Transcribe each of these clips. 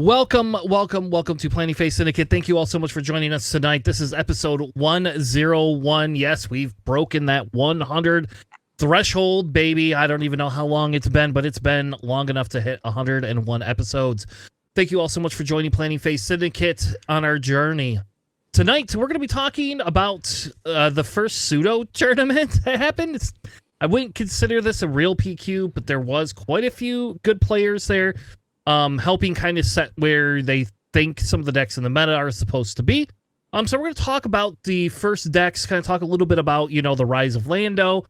Welcome to Planning Phase Syndicate. Thank you all so much for joining us tonight. This is episode 101. Yes, we've broken that 100 threshold, baby. I don't even know how long it's been, but it's been long enough to hit 101 episodes. Thank you all so much for joining Planning Phase Syndicate on our journey. Tonight, we're going to be talking about the first pseudo tournament that happened. I wouldn't consider this a real PQ, but there was quite a few good players there. Helping kind of set where they think some of the decks in the meta are supposed to be. So we're going to talk about the first decks, kind of talk a little bit about, the rise of Lando,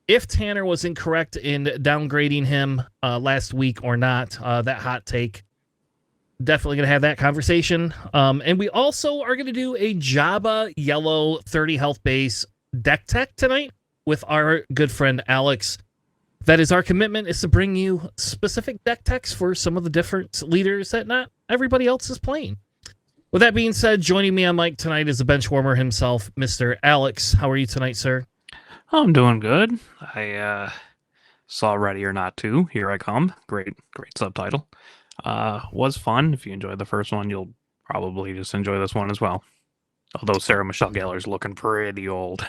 if Tanner was incorrect in downgrading him last week or not, that hot take. Definitely going to have that conversation. And we also are going to do a Jabba Yellow 30 health base deck tech tonight with our good friend Alex. That is our commitment, is to bring you specific deck techs for some of the different leaders that not everybody else is playing. With that being said, joining me on mic tonight is the bench warmer himself, Mr. Alex. How are you tonight, sir? I'm doing good. I saw Ready or Not 2. Here I come. Great subtitle. Was fun. If you enjoyed the first one, you'll probably just enjoy this one as well. Although Sarah Michelle Gellar's looking pretty old.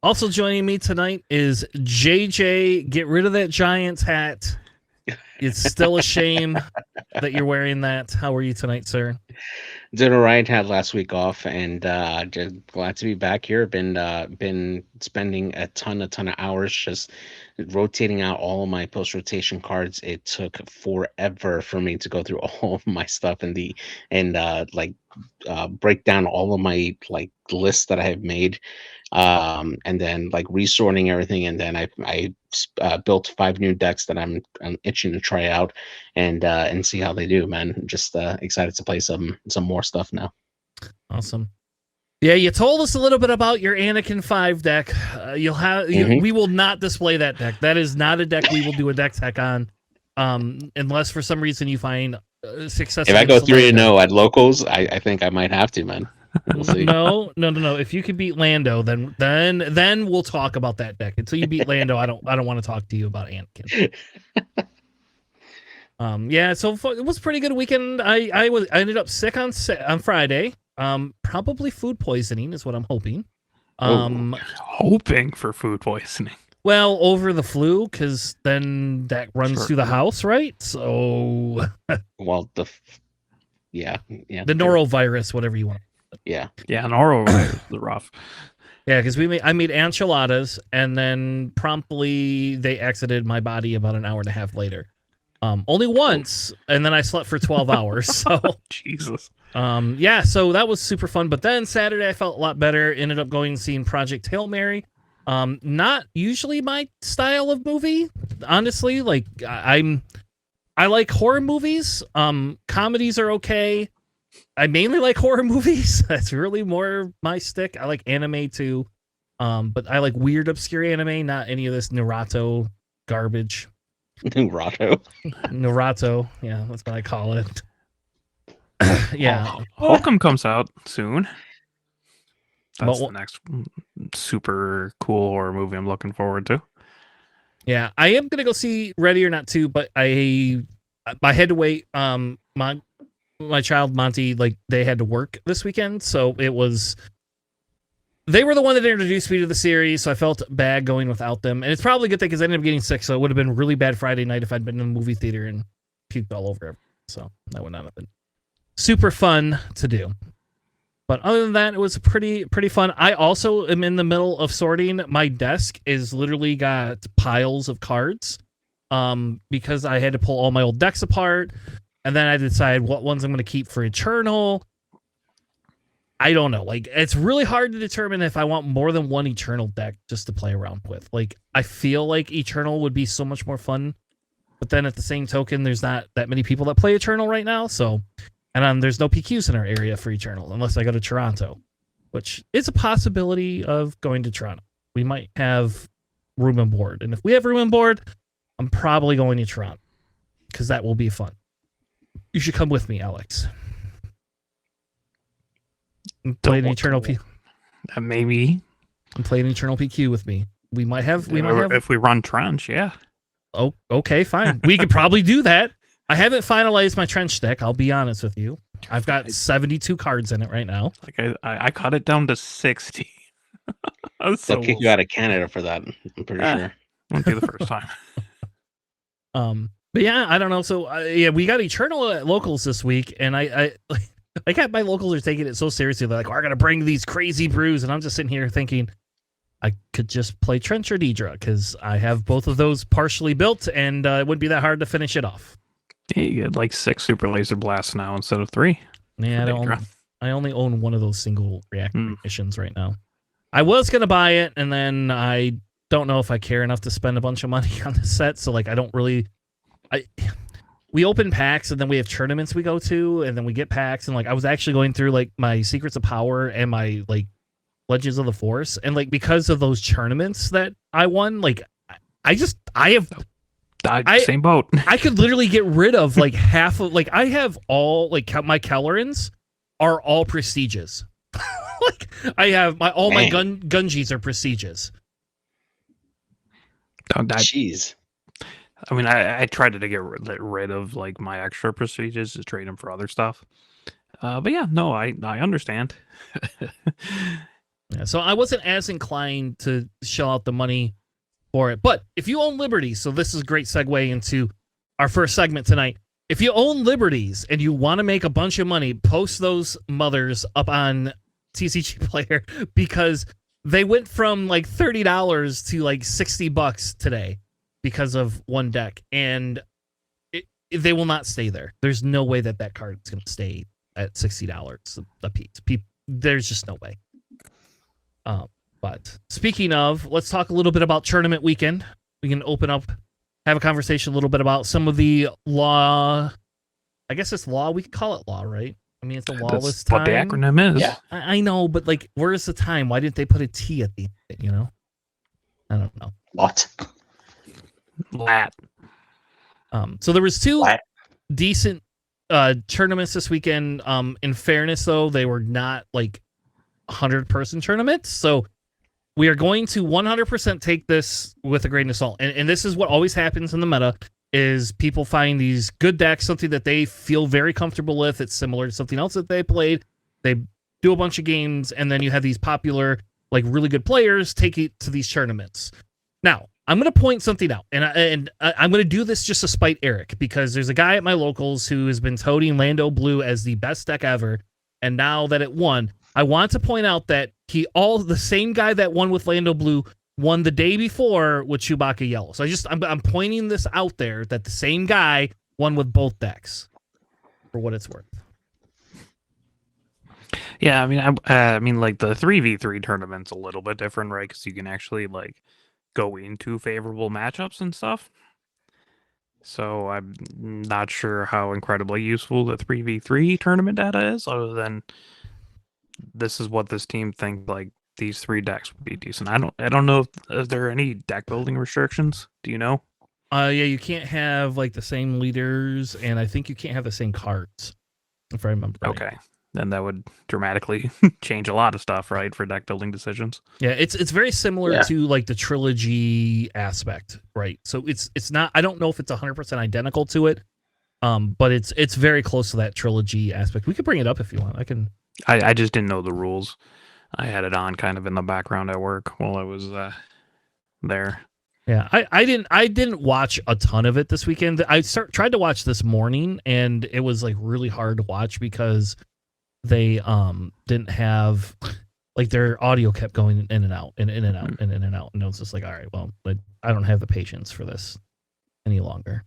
Also joining me tonight is JJ. Get rid of that Giants hat. It's still a shame that you're wearing that. How are you tonight, sir? Doing all right. Had last week off, and just glad to be back here. Been spending a ton of hours just rotating out all of my post rotation cards. It took forever for me to go through all of my stuff and break down all of my lists that I have made. And then resorting everything, and then I built 5 new decks that I'm itching to try out and see how they do, man. Just excited to play some more stuff now. Awesome. Yeah, you told us a little bit about your Anakin 5 deck. We will not display that deck. That is not a deck we will do a deck tech on, unless for some reason you find success. If I go 3-0 at locals, I think I might have to, man. We'll see. No. If you can beat Lando, then we'll talk about that deck. Until you beat Lando, I don't want to talk to you about Anakin. So it was a pretty good weekend. I ended up sick on Friday. Probably food poisoning is what I'm hoping. Hoping for food poisoning. Well, over the flu, because then that runs through the house, right? So, well, the norovirus, whatever you want. Yeah, norovirus is rough. Yeah, because I made enchiladas, and then promptly they exited my body about an hour and a half later. Only once, and then I slept for 12 hours. So Jesus. So that was super fun. But then Saturday I felt a lot better. Ended up going and seeing Project Hail Mary. Not usually my style of movie, honestly. I like horror movies. Comedies are okay. I mainly like horror movies. That's really more my stick. I like anime too. But I like weird, obscure anime, not any of this Naruto garbage. Naruto. Yeah, that's what I call it. Yeah. Holcomb comes out soon. That's the next super cool horror movie I'm looking forward to. Yeah, I am going to go see Ready or Not 2, but I had to wait. My child Monty, they had to work this weekend, so they were the one that introduced me to the series, so I felt bad going without them. And it's probably a good thing because I ended up getting sick, so it would have been really bad Friday night if I'd been in the movie theater and puked all over everything. So that would not have been super fun to do. But other than that, it was pretty fun. I also am in the middle of sorting. My desk is literally got piles of cards because I had to pull all my old decks apart. And then I decide what ones I'm going to keep for Eternal. I don't know. It's really hard to determine if I want more than one Eternal deck just to play around with. I feel like Eternal would be so much more fun. But then at the same token, there's not that many people that play Eternal right now. So, and there's no PQs in our area for Eternal unless I go to Toronto, which is a possibility of going to Toronto. We might have room and board. And if we have room and board, I'm probably going to Toronto because that will be fun. You should come with me, Alex. Play an Eternal PQ. Maybe. And play an Eternal PQ with me. We might have. If we run Trench, yeah. Oh, okay, fine. We could probably do that. I haven't finalized my trench deck. I'll be honest with you. I've got 72 cards in it right now. Like I cut it down to 60. They'll kick you out of Canada for that. I'm pretty sure. Won't be the first time. But yeah, I don't know. So yeah, we got Eternal at locals this week, and I got my locals are taking it so seriously. They're like, we're gonna bring these crazy brews, and I'm just sitting here thinking, I could just play Trench or Deidre because I have both of those partially built, and it wouldn't be that hard to finish it off. Yeah, you get like 6 super laser blasts now instead of 3. Yeah, I only own one of those single reactor missions right now. I was gonna buy it, and then I don't know if I care enough to spend a bunch of money on the set. So like, I don't really. We open packs, and then we have tournaments we go to, and then we get packs, and like I was actually going through like my Secrets of Power and my like Legends of the Force, and like because of those tournaments that I won, like I have. Same boat. I could literally get rid of like half of like I have all like my Kellorans are all prestiges. Like I have my Gungies are prestiges. Jeez. I mean, I tried to get rid of like my extra prestiges to trade them for other stuff. But yeah, no, I understand. Yeah, so I wasn't as inclined to shell out the money for it. But if you own Liberties, so this is a great segue into our first segment tonight. If you own Liberties and you want to make a bunch of money, post those mothers up on TCG Player because they went from like $30 to like $60 today because of one deck, and they will not stay there. There's no way that card is going to stay at $60 a piece. There's just no way. But speaking of, let's talk a little bit about tournament weekend. We can open up, have a conversation a little bit about some of the law. I guess it's law. We could call it law, right? I mean, it's a lawless time. What the acronym is. Yeah. I know, but like, where's the time? Why didn't they put a T at the end? You know? I don't know. What? Lat. So there was 2 decent tournaments this weekend. In fairness, though, they were not like 100-person tournaments. So we are going to 100% take this with a grain of salt. And this is what always happens in the meta is people find these good decks, something that they feel very comfortable with. It's similar to something else that they played. They do a bunch of games, and then you have these popular, like really good players take it to these tournaments. Now, I'm going to point something out, and I'm going to do this just to spite Eric, because there's a guy at my locals who has been toting Lando Blue as the best deck ever, and now that it won, I want to point out that the same guy that won with Lando Blue won the day before with Jabba Yellow. So I'm pointing this out there that the same guy won with both decks, for what it's worth. Yeah, I mean, like the 3v3 tournament's a little bit different, right? Because you can actually like go into favorable matchups and stuff. So I'm not sure how incredibly useful the 3v3 tournament data is, other than this is what this team thinks like these 3 decks would be decent. I don't know if there are any deck building restrictions. Do you know? Yeah, you can't have like the same leaders, and I think you can't have the same cards, if I remember right. Okay. Then that would dramatically change a lot of stuff, right, for deck building decisions. Yeah, it's very similar to like the trilogy aspect, right? So it's not. I don't know if it's 100% identical to it, but it's very close to that trilogy aspect. We could bring it up if you want. I just didn't know the rules. I had it on kind of in the background at work while I was there. Yeah, I didn't watch a ton of it this weekend. I tried to watch this morning, and it was like really hard to watch because they didn't have like their audio kept going in and out and in and out and in and out, and it was just like, all right, well, I don't have the patience for this any longer.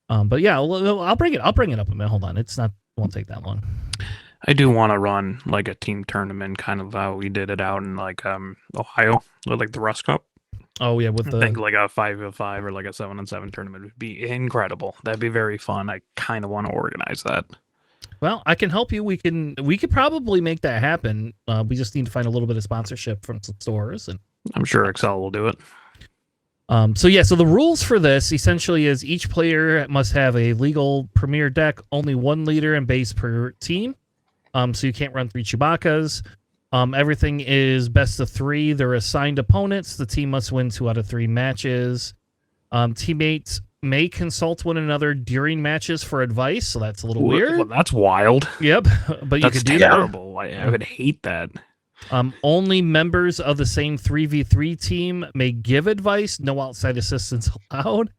But yeah, I'll bring it up a minute. Hold on, it won't take that long. I do want to run like a team tournament, kind of how we did it out in like Ohio, with like the Rust Cup. Oh yeah, I think like a 5v5 or like a 7-on-7 tournament would be incredible. That'd be very fun. I kind of want to organize that. Well, I can help you. We could probably make that happen. We just need to find a little bit of sponsorship from some stores, and I'm sure Excel will do it. So the rules for this essentially is each player must have a legal premier deck, only 1 leader and base per team. So you can't run 3 Chewbacca's. Everything is best of 3. They're assigned opponents. The team must win 2 out of 3 matches. Teammates may consult one another during matches for advice, so that's a little Well, weird. that's wild. Yep, but you That's could do terrible. I would hate that. that. Only members of the same 3v3 team may give advice. No outside assistance allowed.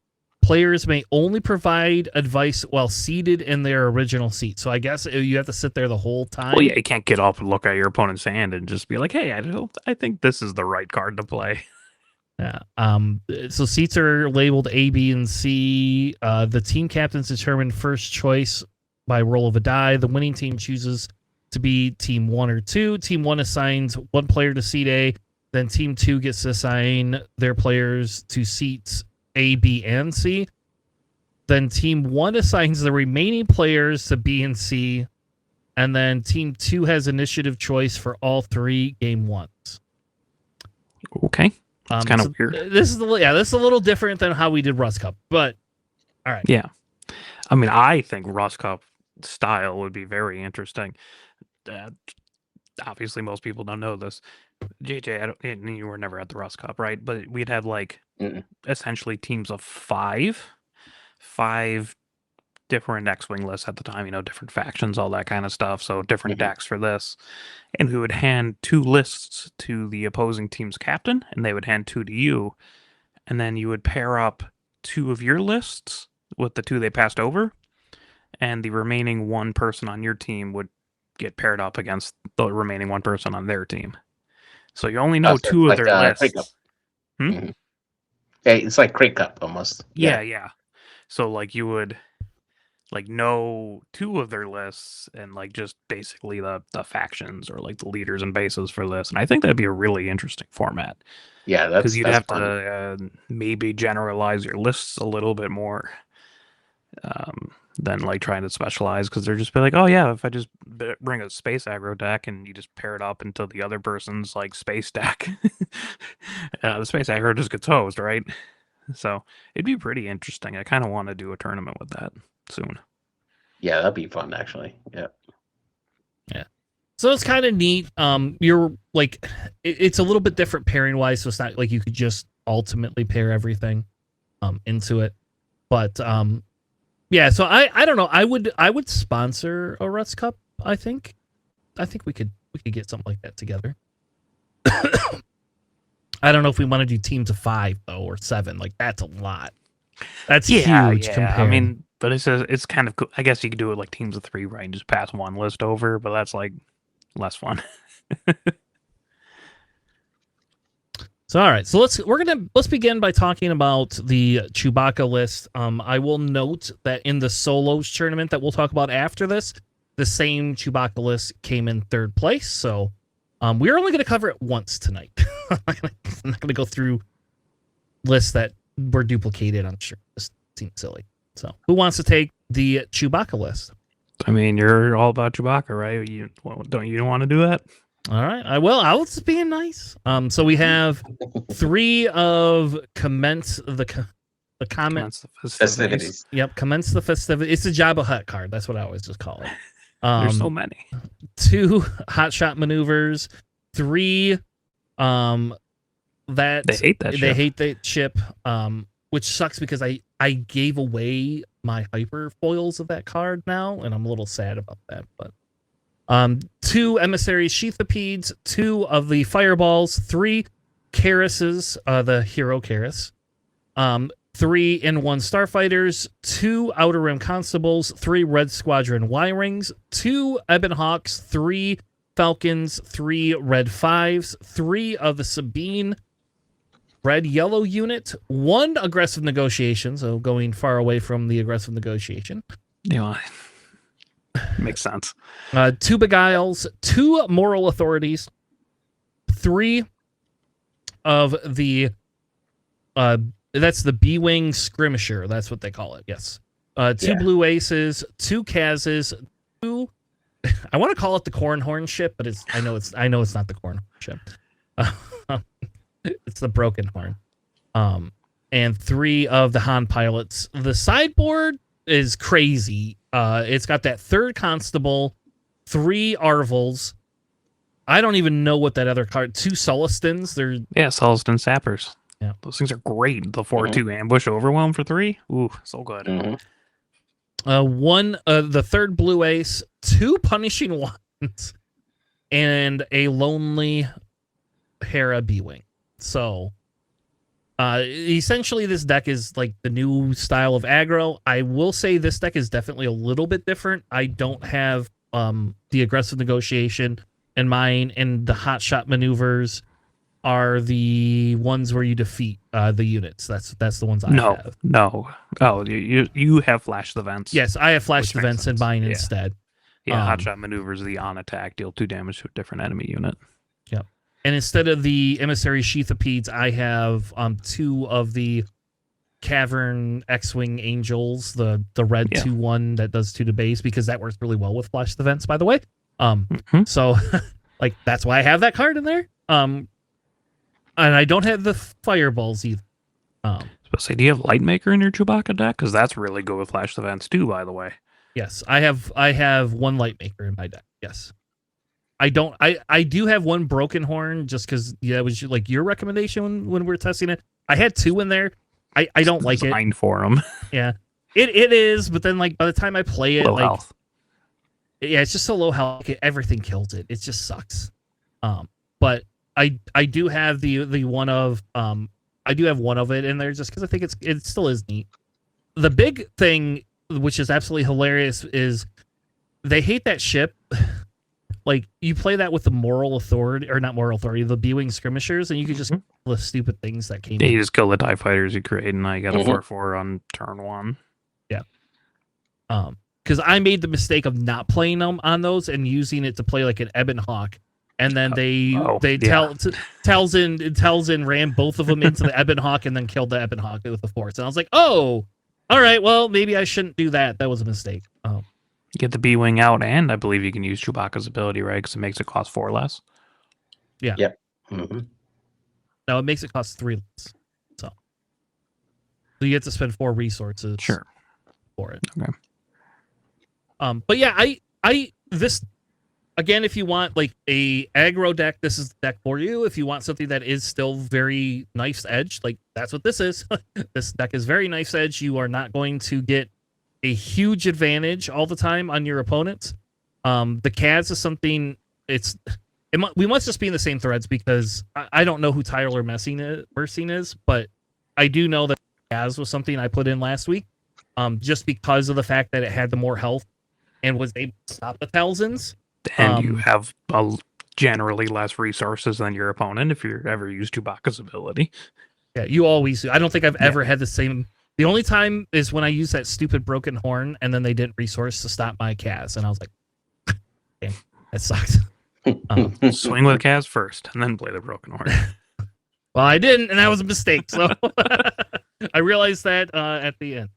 Players may only provide advice while seated in their original seat. So I guess you have to sit there the whole time. Well, yeah, you can't get up and look at your opponent's hand and just be like, "Hey, I think this is the right card to play." Yeah. So seats are labeled A, B, and C. The team captains determine first choice by roll of a die. The winning team chooses to be team 1 or 2. Team 1 assigns one player to seat A. Then team 2 gets to assign their players to seats A, B, and C. Then team 1 assigns the remaining players to B and C. And then team 2 has initiative choice for all 3 game 1s. Okay. It's kind of weird. This is this is a little different than how we did Rust Cup, but all right. Yeah. I mean, I think Rust Cup style would be very interesting. Obviously, most people don't know this. JJ, you were never at the Rust Cup, right? But we'd have like essentially teams of five different X-Wing lists at the time, different factions, all that kind of stuff. So different decks for this. And we would hand 2 lists to the opposing team's captain, and they would hand 2 to you. And then you would pair up 2 of your lists with the 2 they passed over, and the remaining 1 person on your team would get paired up against the remaining 1 person on their team. So you only know 2 of their lists. Yeah, it's like Crate Cup almost. Yeah. So like you would know 2 of their lists and like just basically the factions or like the leaders and bases for this. And I think that'd be a really interesting format. Yeah, that's because you'd that's have fun. to maybe generalize your lists a little bit more than like trying to specialize, because they're just be like, oh yeah, if I just bring a space aggro deck and you just pair it up into the other person's like space deck, the space aggro just gets hosed, right? So it'd be pretty interesting. I kind of want to do a tournament with that soon. Yeah, that'd be fun actually. Yeah. So it's kind of neat. You're like, it's a little bit different pairing wise, so it's not like you could just ultimately pair everything into it. But yeah, so I don't know. I would sponsor a Rust Cup. I think we could get something like that together. I don't know if we want to do teams of 5 though, or 7. Like that's a lot. That's huge. I mean, but it's kind of cool. I guess you could do it like teams of 3, right? And just pass 1 list over, but that's like less fun. So all right, so let's begin by talking about the Chewbacca list. I will note that in the solos tournament that we'll talk about after this, the same Chewbacca list came in 3rd place. So we're only going to cover it once tonight. I'm not going to go through lists that were duplicated. I'm sure this seems silly. So who wants to take the Chewbacca list? I mean, you're all about Chewbacca, right? Don't you want to do that? All right, I will. I was being nice. So we have 3 of commence the Festivities. Yep, commence the festivities. It's a Jabba Hutt card. That's what I always just call it. There's so many. 2 hotshot maneuvers. 3 that They hate that ship. They hate that ship. Which sucks because I gave away my hyper foils of that card now, and I'm a little sad about that. But 2 emissaries, sheathopeds, 2 of the fireballs, 3 Karases, the hero Karas, 3 N1 starfighters, 2 outer rim constables, 3 red squadron Y-rings, 2 ebon hawks, 3 falcons, 3 red 5s, 3 of the Sabine red yellow unit, 1 aggressive negotiation, so going far away from the aggressive negotiation. Yeah, makes sense. 2 beguiles, 2 moral authorities, 3 of the that's the B-wing skirmisher. That's what they call it. Yes. 2 blue aces, 2 Kazes, 2. I want to call it the Cornhorn ship, but I know it's not the Cornhorn ship. It's the Broken Horn. And 3 of the Han pilots. The sideboard is crazy. It's got that 3rd constable, 3 Arvels. I don't even know what that other card. 2 Sulastans. Sullastan sappers. Those things are great. The 4-2 ambush overwhelm for 3. Ooh, so good. The third blue ace, 2 punishing ones, and a lonely Hera B-Wing. So, essentially, this deck is like the new style of aggro. I will say this deck is definitely a little bit different. I don't have the aggressive negotiation in mine, and the hot shot maneuvers are the ones where you defeat the units. That's the ones I have. No. Oh, you have flash the vents. Yes, I have flash Which the makes vents in sense. mine Yeah. instead. Yeah, hotshot maneuvers the on attack, deal 2 damage to a different enemy unit. Yep. And instead of the emissary sheathopeds, I have 2 of the cavern X-wing angels, the red 2/1 that does 2 to base, because that works really well with flash the vents, by the way. So like that's why I have that card in there. And I don't have the fireballs either. So say, do you have Lightmaker in your Chewbacca deck? Because that's really good with flash the vents too, by the way. Yes, I have 1 Lightmaker in my deck. Yes. I do have 1 Broken Horn just because it was like your recommendation when we were testing it. I had 2 in there. I don't like it. Designed for them. Yeah, it is. But then like by the time I play it, Low like health. yeah, it's just so low health. Everything kills it. It just sucks. But I do have the one of I do have 1 of it in there just because I think it still is neat. The big thing, which is absolutely hilarious, is they hate that ship. Like, you play that with the moral authority, or not moral authority, the B-Wing skirmishers, and you could just kill the stupid things that came Yeah, in. you just kill the TIE fighters you create, and now you got a 4/4 on turn 1. Yeah. Because I made the mistake of not playing them on those and using it to play like an Ebon Hawk. And then Talzin ran both of them into the Ebon Hawk and then killed the Ebon Hawk with the Force. And I was like, oh, all right, well, maybe I shouldn't do that. That was a mistake. Get the B-Wing out, and I believe you can use Chewbacca's ability, right? Because it makes it cost 4 less. Yeah. Yep. No, it makes it cost 3 less. So you get to spend 4 resources for it. Okay. But yeah, this again, if you want like a aggro deck, this is the deck for you. If you want something that is still very knife edge, like that's what this is. This deck is very knife edge. You are not going to get a huge advantage all the time on your opponents. The Kaz is something. We must just be in the same threads because I don't know who Tyler Messing is, but I do know that Kaz was something I put in last week. Just because of the fact that it had the more health and was able to stop the thousands. And you have generally less resources than your opponent if you ever use Chewbacca's ability. Yeah, you always do. I don't think I've ever had the same. The only time is when I used that stupid broken horn and then they didn't resource to stop my Kaz. And I was like, damn, that sucks. Swing with Kaz first and then play the broken horn. Well, I didn't, and that was a mistake. So I realized that at the end.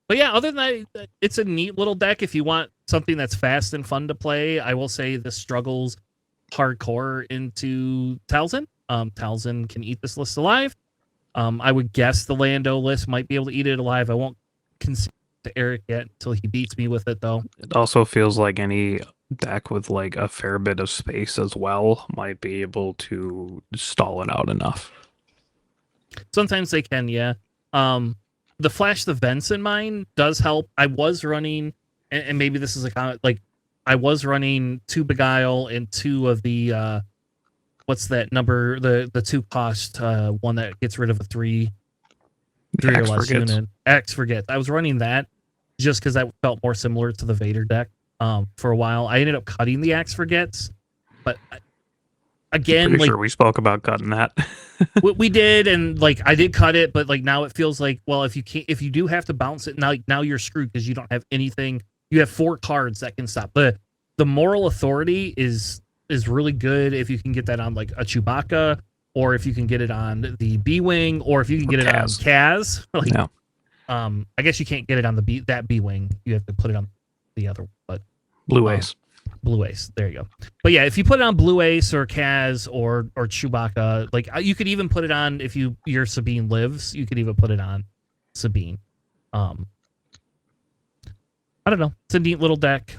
But yeah, other than that, it's a neat little deck. If you want something that's fast and fun to play, I will say this struggles hardcore into Talzin. Talzin can eat this list alive. I would guess the Lando list might be able to eat it alive. I won't concede to Eric yet until he beats me with it, though. It also feels like any deck with like a fair bit of space as well might be able to stall it out enough. Sometimes they can, yeah. The flash the vents in mine does help. I was running, and maybe this is a comment, like I was running 2 Beguile and 2 of the what's that number? The 2 cost one that gets rid of a 3 or less unit. X forgets. I was running that just because that felt more similar to the Vader deck for a while. I ended up cutting the Axe forgets, but again, pretty sure we spoke about cutting that. we did, and like I did cut it, but like now it feels like, well, if you do have to bounce it, now you're screwed because you don't have anything. You have 4 cards that can stop. The moral authority is really good if you can get that on like a Chewbacca, or if you can get it on the B-Wing, or if you can get it on Kaz. Like, no. I guess you can't get it on that B-Wing. You have to put it on the other, but Blue Ace. Blue Ace. There you go. But yeah, if you put it on Blue Ace or Kaz or Chewbacca, like you could even put it on if your Sabine lives. You could even put it on Sabine. I don't know. It's a neat little deck.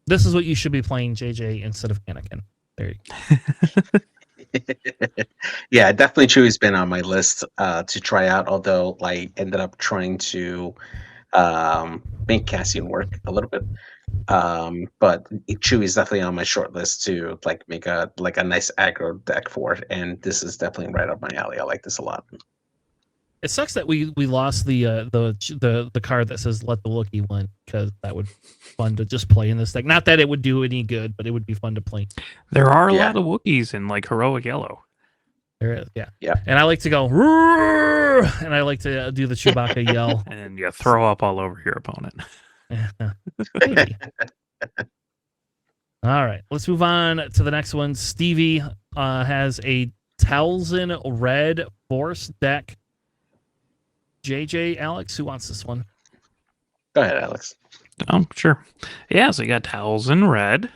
This is what you should be playing, JJ, instead of Anakin. There you go. Yeah, definitely Chewie's been on my list to try out, although I ended up trying to make Cassian work a little bit. But Chewie's definitely on my short list to make a nice aggro deck for it, and this is definitely right up my alley. I like this a lot. It sucks that we lost the card that says "Let the Wookiee win" because that would be fun to just play in this deck. Not that it would do any good, but it would be fun to play. There are a Yeah. lot of Wookiees in like Heroic Yellow. There is, yeah. Yeah. And I like to go, "Roar!" And I like to do the Chewbacca yell. And you throw up all over your opponent. Maybe. All right, let's move on to the next one. Stevie has a Talzin red Force deck. JJ, Alex, who wants this one? Go ahead, Alex. Oh, sure. Yeah, so you got Towels in red,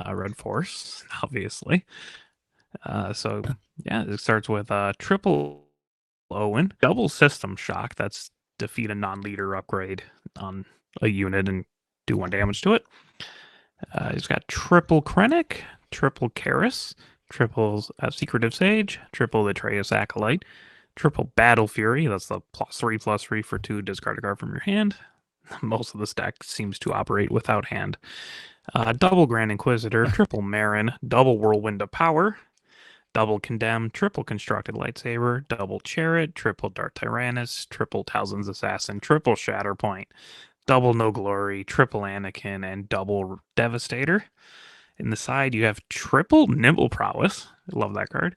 Red Force, obviously. So, yeah, it starts with triple Owen, double system shock. That's defeat a non-leader upgrade on a unit and do 1 damage to it. He's got triple Krennic, triple Karis, triple Secretive Sage, triple Atreus Acolyte, triple Battle Fury. That's the +3/+3 for 2. Discard a card from your hand. Most of the stack seems to operate without hand. Double Grand Inquisitor, triple Marin, double Whirlwind of Power, double Condemn, triple Constructed Lightsaber, double Chariot, triple Dark Tyrannus, triple Talzin's Assassin, triple Shatterpoint, double No Glory, triple Anakin, and double Devastator. In the side, you have triple Nimble Prowess. I love that card.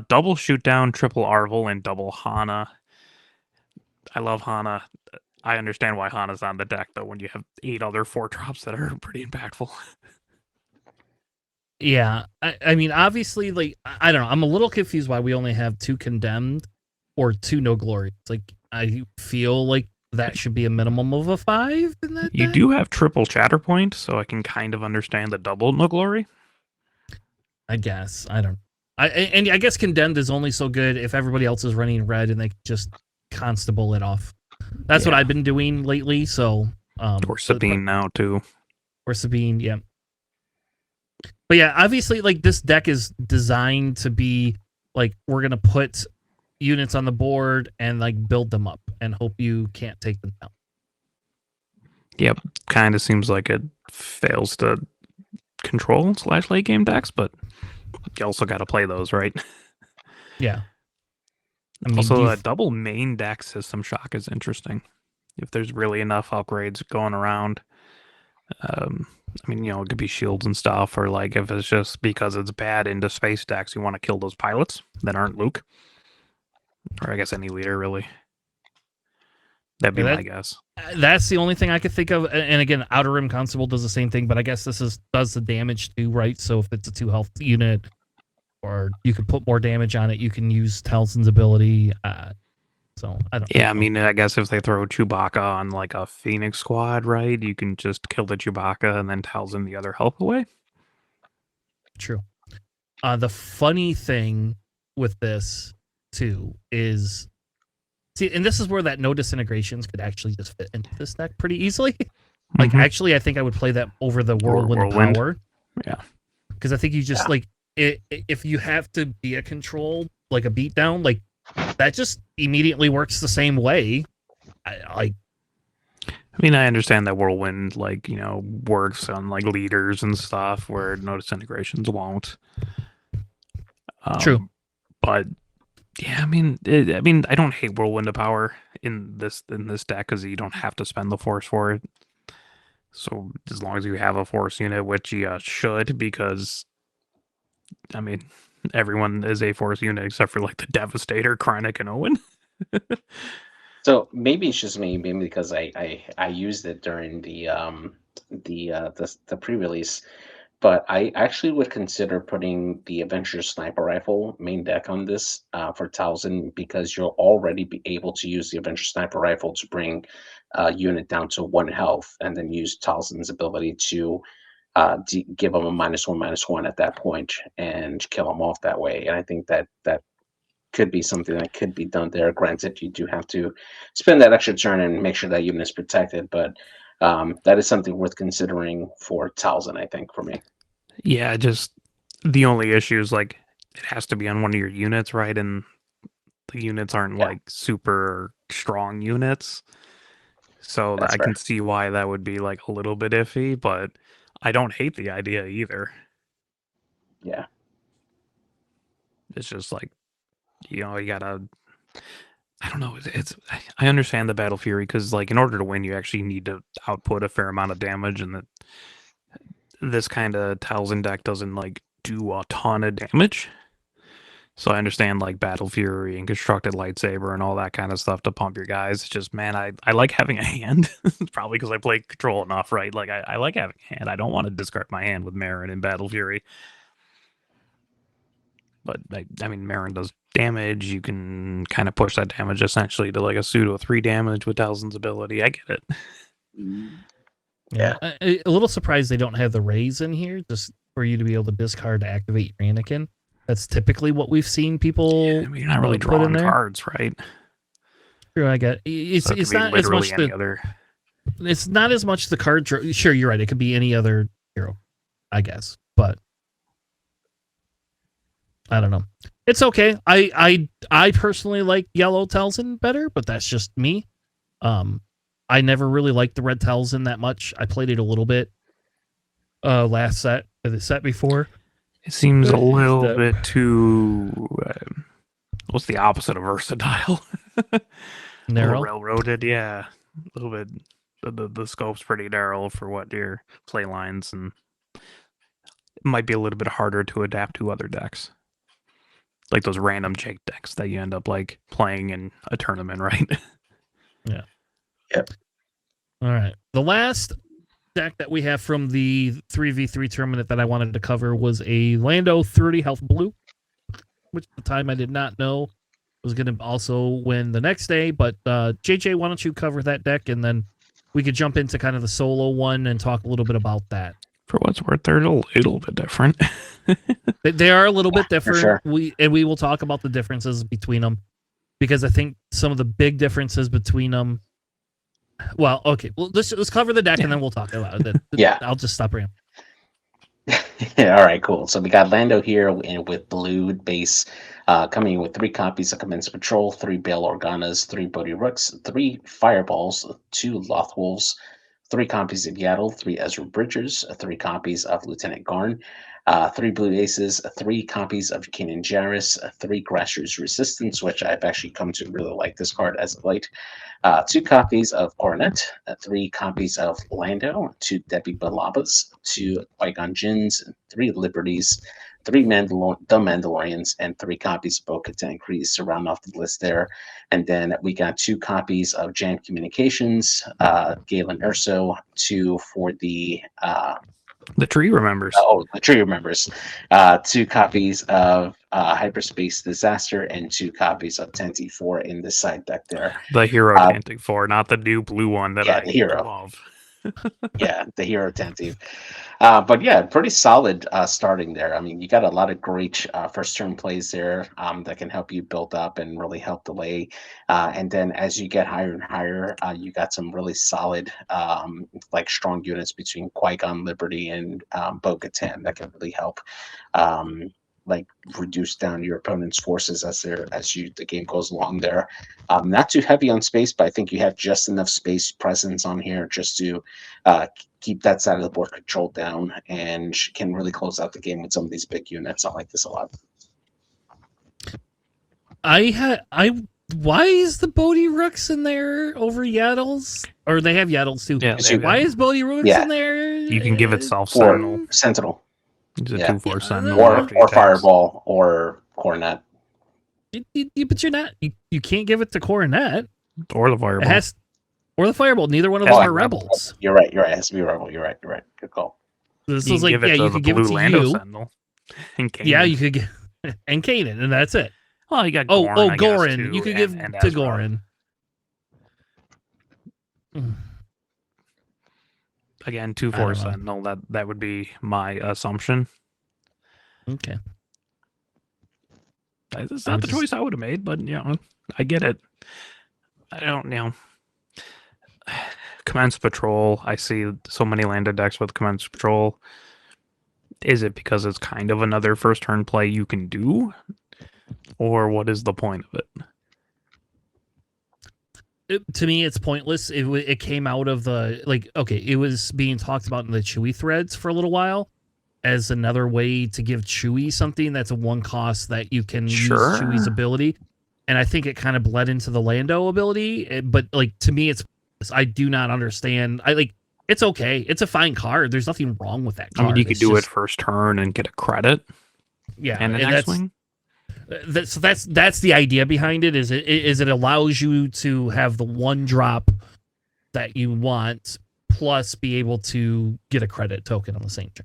Double Shootdown, triple Arvel, and double Hana. I love Hana. I understand why Hana's on the deck, though, when you have 8 other 4-drops that are pretty impactful. Yeah, I mean, obviously, I don't know. I'm a little confused why we only have 2 Condemned or 2 No Glory. It's like, I feel like that should be a minimum of a 5 in that You deck. do have triple Shatterpoint, so I can kind of understand the double No Glory. I guess. I don't. And I guess Condemned is only so good if everybody else is running red and they can just Constable it off. That's what I've been doing lately. So, or Sabine now too. Or Sabine, yeah. But yeah, obviously, like this deck is designed to be like we're gonna put units on the board and like build them up and hope you can't take them down. Yep, kind of seems like it fails to control / late game decks, but you also got to play those, right? Yeah. I mean, also, a double main deck system shock is interesting. If there's really enough upgrades going around, I mean, it could be shields and stuff, or like if it's just because it's bad into space decks, you want to kill those pilots that aren't Luke, or I guess any leader really. That'd be my guess. That's the only thing I could think of. And again, Outer Rim Constable does the same thing, but I guess this does the damage too, right? So if it's a 2 health unit, or you could put more damage on it, you can use Talzin's ability. So I don't. Yeah, I mean, I guess if they throw Chewbacca on like a Phoenix squad, right? You can just kill the Chewbacca and then Talzin the other health away. True. The funny thing with this too is, see, and this is where that no disintegrations could actually just fit into this deck pretty easily. Like, actually, I think I would play that over the Whirlwind Power. Yeah, because I think you just like if you have to be a control, like a beatdown, like that just immediately works the same way. I mean, I understand that Whirlwind, like, works on like leaders and stuff where no disintegrations won't. True, but yeah, I mean, I don't hate Whirlwind of Power in this deck because you don't have to spend the force for it. So as long as you have a force unit, which you should, because I mean, everyone is a force unit except for like the Devastator, Krennic, and Owen. So maybe it's just me, maybe because I used it during the pre-release, but I actually would consider putting the Adventure Sniper Rifle main deck on this for Talzin, because you'll already be able to use the Adventure Sniper Rifle to bring a unit down to 1 health, and then use Talzin's ability to give them a -1/-1 at that point and kill them off that way. And I think that could be something that could be done there. Granted, you do have to spend that extra turn and make sure that unit is protected, but that is something worth considering for Talzin, I think, for me. Yeah, just the only issue is like it has to be on one of your units, right? And the units aren't Yeah. like super strong units. So That's I fair. can see why that would be like a little bit iffy, but I don't hate the idea either. Yeah. It's just like, you gotta. I don't know. I understand the Battle Fury because, like, in order to win, you actually need to output a fair amount of damage, and that this kind of Talzin deck doesn't like do a ton of damage. So I understand like Battle Fury and Constructed Lightsaber and all that kind of stuff to pump your guys. It's just, man, I like having a hand. Probably because I play Control enough, right? Like I like having a hand. I don't want to discard my hand with Marin and Battle Fury. But I mean, Marin does damage. You can kind of push that damage essentially to like a pseudo 3 damage with Talzin's ability. I get it. Yeah. A little surprised they don't have the raise in here, just for you to be able to discard to activate your Anakin. That's typically what we've seen people. I mean, you're not really put in drawing there. cards, right? True, I get it's So it could it's be not as literally much any the other. it's not as much the card. Sure, you're right. It could be any other hero, I guess, but I don't know. It's okay. I personally like yellow Talzin better, but that's just me. I never really liked the red Talzin that much. I played it a little bit last set, the set before. It seems a little That- bit too. What's the opposite of versatile? A Narrow. little railroaded, yeah. A little bit. The scope's pretty narrow for what your play lines, and it might be a little bit harder to adapt to other decks, like those random Jake decks that you end up like playing in a tournament, right? Yeah. Yep. All right. The last deck that we have from the 3v3 tournament that I wanted to cover was a Lando 30 health blue, which at the time I did not know was going to also win the next day. But JJ, why don't you cover that deck, and then we could jump into kind of the solo one and talk a little bit about that. For what's worth, they're a little bit different. They are a little bit different. sure. We will talk about the differences between them, because I think some of the big differences between them. Well, okay. Well, let's cover the deck and then we'll talk about it. Yeah. I'll just stop right All right, cool. So we got Lando here with blue base, coming in with 3 copies of Commence Patrol, 3 Bail Organas, 3 Bodhi Rooks, 3 Fireballs, 2 Loth Wolves, 3 copies of Yaddle, 3 Ezra Bridgers, 3 copies of Lieutenant Garn, 3 Blue Aces, 3 copies of Kanan Jarrus, 3 Grasher's Resistance, which I've actually come to really like this card as of late, 2 copies of Coronet, 3 copies of Lando, 2 Debbie Balabas, 2 Qui-Gon Jinns, 3 Liberties, 3 the Mandalorians, and 3 copies of Bo-Katan Kryze to round off the list there. And then we got 2 copies of Jam Communications, Galen Erso, 2 for the Tree remembers. the tree remembers. 2 copies of Hyperspace Disaster, and 2 copies of Tenti 4 in the side deck there. The hero Tantic 4, not the new blue one that I the hero. love. Yeah, the hero Tenti. But yeah, pretty solid starting there. I mean, you got a lot of great first turn plays there that can help you build up and really help delay. And then as you get higher and higher, you got some really solid, like strong units between Qui-Gon, Liberty, and Bo-Katan that can really help. Like reduce down your opponent's forces as the game goes along there. Not too heavy on space, but I think you have just enough space presence on here just to keep that side of the board controlled down, and can really close out the game with some of these big units. I like this a lot. Why is the Bodhi Rooks in there over Yaddles? Or they have Yaddles too. Yeah, Why is Bodhi Rooks in there? You can give itself For Sentinel. Sentinel. It's a Yeah. 2/4 Sentinel. Or after you tax. Fireball or Coronet. But you're not. You can't give it to Coronet. Or the Fireball. It has, or the Fireball. Neither one of Oh, them are rebels. You're right. It has to be a rebel. You're right. Good call. This You is can like, give it yeah, to you the could give it blue to Lando you. Sentinel. And Kanan. Yeah, you could get and Kanan, and that's it. Well, you got Oh, Goran, I guess, Goran. too, You could and- give and to Ezra. Goran. Again, I 2/4 don't know. Sentinel. That would be my assumption. Okay. It's I not would the just- choice I would have made, but I get it. I don't Commence Patrol. I see so many landed decks with Commence Patrol. Is it because it's kind of another first turn play you can do? Or what is the point of it? To me, it's pointless. It came out of the, like, okay, it was being talked about in the Chewie threads for a little while as another way to give Chewie something that's a one cost that you can use Chewie's ability. And I think it kind of bled into the Lando ability. But, like, to me, I do not understand. It's okay. It's a fine card. There's nothing wrong with that card. I mean, you could do it first turn and get a credit. Yeah. And an X-Wing. So that's the idea behind it. Is it allows you to have the one drop that you want, plus be able to get a credit token on the same turn.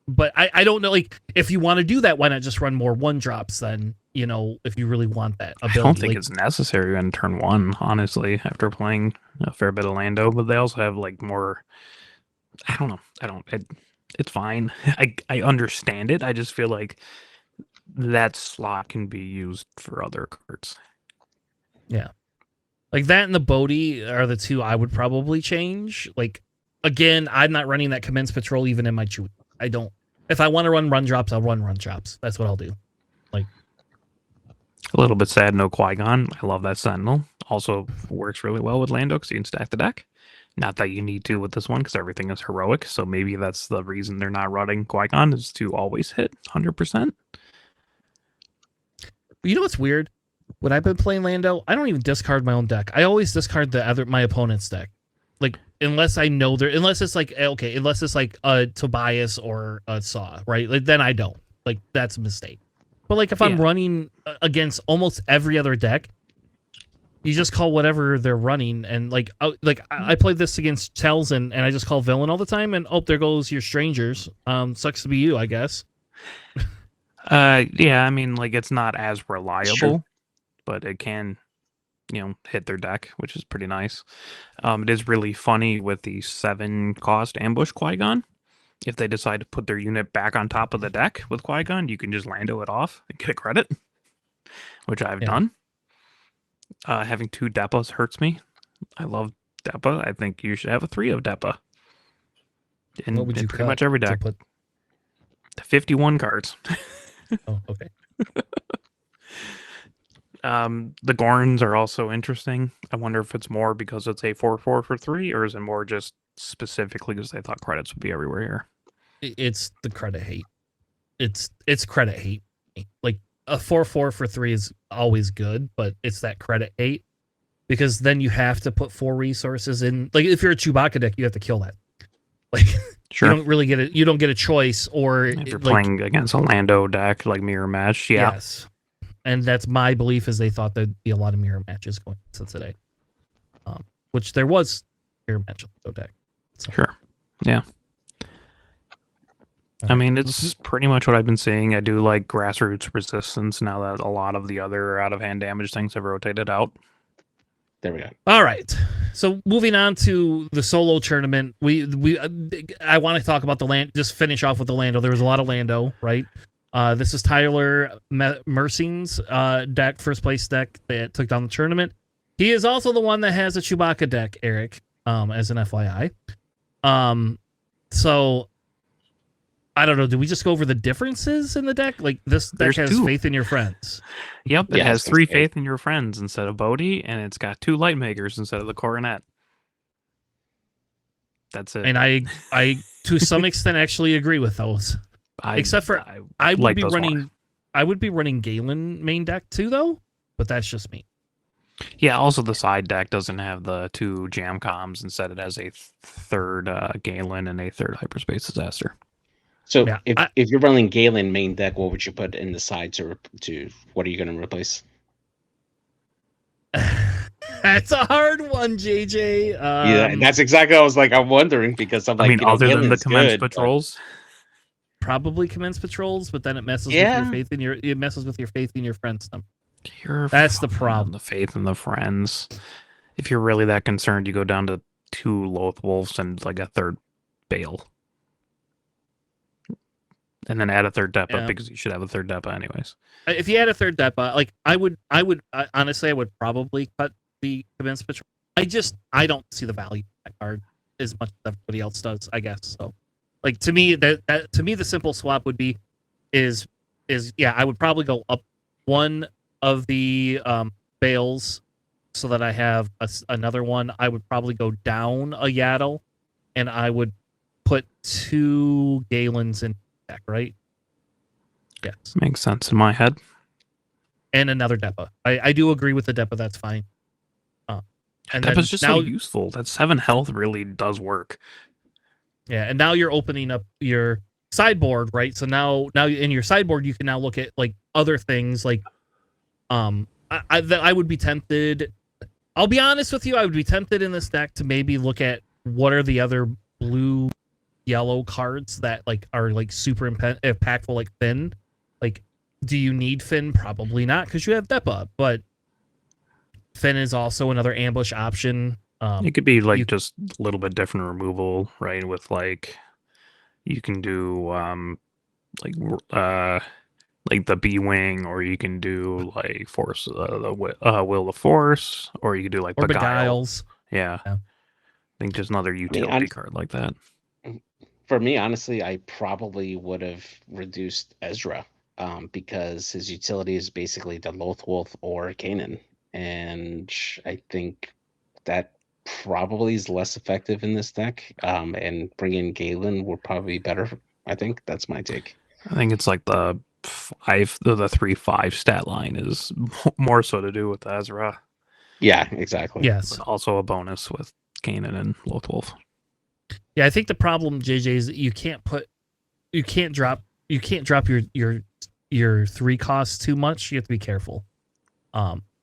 But I don't know, like, if you want to do that, why not just run more one drops then? You know, if you really want that ability. I don't think it's necessary on turn one, honestly, after playing a fair bit of Lando. But they also have like more. I don't know. It's fine. I understand it. I just feel like that slot can be used for other cards. Yeah. Like that and the Bodhi are the two I would probably change. Like, again, I'm not running that Commence Patrol even in my Chewie. I don't. If I want to run drops, I'll run drops. That's what I'll do. Like, a little bit sad, no Qui-Gon. I love that Sentinel. Also works really well with Lando because you can stack the deck. Not that you need to with this one because everything is heroic. So maybe that's the reason they're not running Qui-Gon, is to always hit 100%. You know what's weird? When I've been playing Lando, I don't even discard my own deck. I always discard my opponent's deck. Like, unless I know unless it's like a Tobias or a Saw, right? Like, then I don't. Like, that's a mistake. But like, if I'm running against almost every other deck, you just call whatever they're running, and like I played this against Tells, and I just call villain all the time, and there goes your strangers. Sucks to be you, I guess. Yeah, I mean, like, it's not as reliable, Sure. but it can, hit their deck, which is pretty nice. It is really funny with the 7 cost ambush Qui-Gon. If they decide to put their unit back on top of the deck with Qui-Gon, you can just Lando it off and get a credit, which I've done. Having 2 Deppas hurts me. I love Deppa. I think you should have a 3 of Deppa. What would you pretty much every deck? 51 cards. Oh, okay. The Gorns are also interesting. I wonder if it's more because it's a 4/4 for 3, or is it more just specifically because they thought credits would be everywhere here? It's the credit hate. It's credit hate. Like, a 4/4 for 3 is always good, but it's that credit hate, because then you have to put 4 resources in. Like, if you're a Chewbacca deck, you have to kill that. Like, sure. You don't really get it. You don't get a choice. Or if you're playing against a Lando deck, like mirror match, yes. And that's my belief, is they thought there'd be a lot of mirror matches going into today, which there was mirror match on the deck. So. Sure. Yeah. I mean, it's pretty much what I've been seeing. I do like grassroots resistance now that a lot of the other out-of-hand damage things have rotated out. There we go. All right. So moving on to the solo tournament, I want to talk about the land. Just finish off with the Lando. There was a lot of Lando, right? This is Tyler Mersing's deck, first place deck that took down the tournament. He is also the one that has a Chewbacca deck, Eric, as an FYI. So I don't know. Do we just go over the differences in the deck? Like, this deck has 2. Faith in your friends. Yep, it has 3 faith in your friends instead of Bodhi, and it's got 2 light makers instead of the coronet. That's it. And I to some extent actually agree with those. Except for I would be running Galen main deck too, though. But that's just me. Yeah. Also, the side deck doesn't have the 2 jam comms. Instead, it has a 3rd Galen and a 3rd hyperspace disaster. So if you're running Galen main deck, what would you put in the side to what are you going to replace? That's a hard one, JJ. Yeah, that's exactly what I was like. I'm wondering, because I'm like, I mean, other than the Commence Patrols, probably Commence Patrols, but then it messes with your faith in your friends. That's the problem. The faith in the friends. If you're really that concerned, you go down to 2 Loth Wolves and like a 3rd Bale. And then add a 3rd Deppa, because you should have a 3rd Deppa anyways. If you had a 3rd Deppa, like I would honestly, I would probably cut the Commence Patrol. I don't see the value of that card as much as everybody else does, I guess. So Like to me, to me the simple swap would be is yeah, I would probably go up one of the bales so that I have another one. I would probably go down a Yaddle, and I would put 2 Galens in deck, right? Yes. Makes sense in my head. And another Depa. I do agree with the Depa. That's fine. And Depa's then just now, so useful. That 7 health really does work. yeah, and now you're opening up your sideboard, right? So now in your sideboard, you can now look at like other things. Like, I would be tempted. I'll be honest with you. I would be tempted in this deck to maybe look at what are the other blue, yellow cards that like are like super impactful, like Finn. Like, do you need Finn? Probably not, because you have Depa. But Finn is also another ambush option. It could be like just a little bit different removal, right? With like, you can do like the B wing, or you can do like force the will of force, or you could do like or beguile. beguiles. Yeah. I think just another utility card like that. For me, honestly, I probably would have reduced Ezra because his utility is basically the Lothwolf or Kanan, and I think that probably is less effective in this deck. And bringing Galen would probably be better. I think that's my take. I think it's like the 3/5 stat line is more so to do with Ezra. Yeah, exactly. Yes. But also a bonus with Kanan and Lothwolf. Yeah, I think the problem, JJ, is that you can't drop your 3 costs too much. You have to be careful.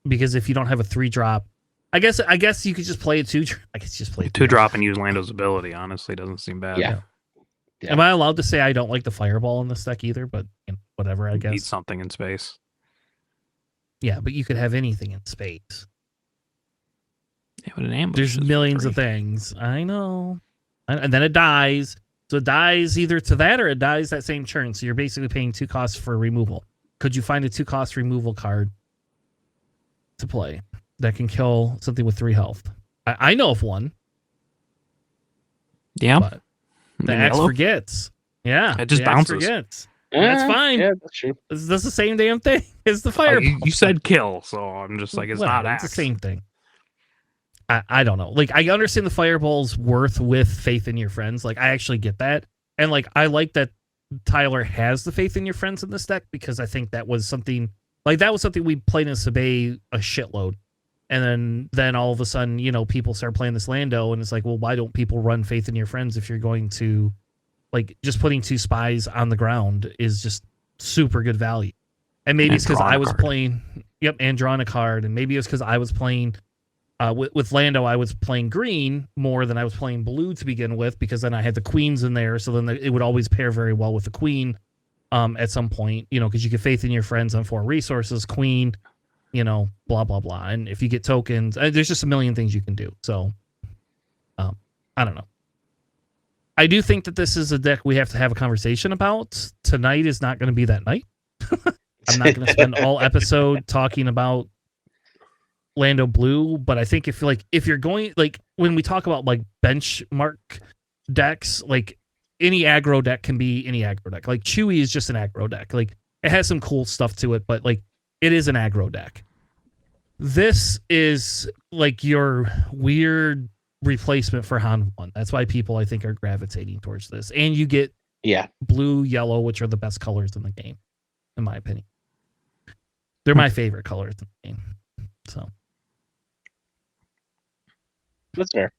Because if you don't have a 3-drop, I guess you could just play a 2. I guess just play a 2-drop and use Lando's ability. Honestly, doesn't seem bad. Yeah. Am I allowed to say I don't like the fireball in this deck either? But whatever, I guess. Need something in space. Yeah, but you could have anything in space. Yeah, but an ambush. There's millions of things. I know. And then it dies. So it dies either to that or it dies that same turn. So you're basically paying 2 costs for removal. Could you find a 2-cost removal card to play that can kill something with 3 health? I know of one. Yeah. But the axe forgets. Yeah. It just bounces. Forgets. That's fine. Yeah, that's true. That's the same damn thing as the fireball. You said kill, so I'm just like, it's not axe. It's the same thing. I don't know. Like, I understand the fireball's worth with faith in your friends. Like, I actually get that. And, like, I like that Tyler has the faith in your friends in this deck, because I think that was something we played in Sabay a shitload. And then all of a sudden, people start playing this Lando, and it's like, well, why don't people run faith in your friends if you're going to, like, just putting 2 spies on the ground is just super good value. And maybe it's because I was playing, and drawing a card. And maybe it's because I was playing, with Lando, I was playing green more than I was playing blue to begin with, because then I had the queens in there. So then it would always pair very well with the queen at some point, because you get faith in your friends on 4 resources, queen, blah, blah, blah. And if you get tokens, there's just a million things you can do. So I don't know. I do think that this is a deck we have to have a conversation about. Tonight is not going to be that night. I'm not going to spend all episode talking about Lando Blue, but I think if you're going, like, when we talk about like benchmark decks, like any aggro deck can be any aggro deck. Like Chewy is just an aggro deck. Like, it has some cool stuff to it, but like it is an aggro deck. This is like your weird replacement for Han 1. That's why people, I think, are gravitating towards this. And you get blue, yellow, which are the best colors in the game, in my opinion. They're my favorite colors in the game. So that's fair.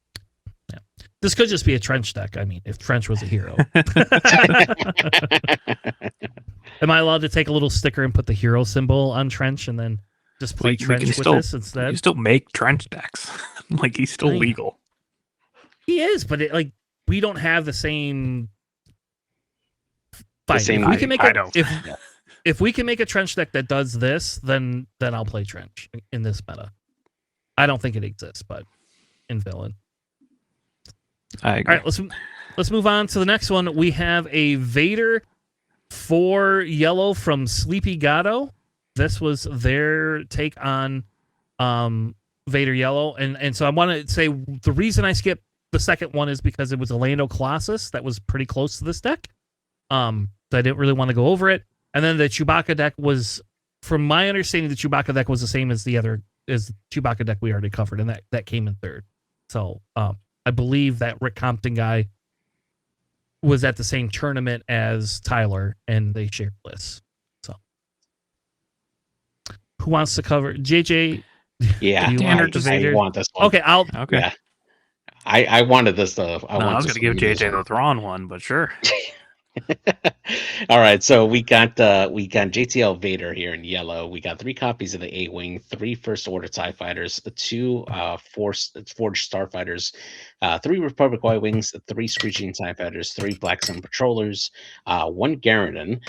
Yeah. This could just be a Trench deck. I mean, if Trench was a hero. Am I allowed to take a little sticker and put the hero symbol on Trench and then just play Trench with this instead? You still make Trench decks. Like, he's still legal. He is, but we don't have the same. Fine. If we can make a Trench deck that does this, then I'll play Trench in this meta. I don't think it exists, but in villain. I agree. All right, let's move on to the next one. We have a Vader 4 yellow from Sleepy Gato. This was their take on Vader Yellow, and so I want to say the reason I skipped the second one is because it was a Lando Colossus that was pretty close to this deck. So I didn't really want to go over it. And then the Chewbacca deck was, from my understanding, the Chewbacca deck was the same as the Chewbacca deck we already covered, and that came in third. So I believe that Rick Compton guy was at the same tournament as Tyler, and they shared lists. So who wants to cover JJ? Yeah, Do you want the Vader? I want this one. Okay, Okay. Yeah. I wanted this stuff. I was going to give JJ the Thrawn one, but sure. All right, so we got JTL Vader here in yellow. We got 3 copies of the A-Wing, 3 First Order TIE Fighters, 2 Forged Starfighters, 3 Republic Y-Wings, 3 Screeching TIE Fighters, 3 Black Sun Patrollers, 1 Garridan,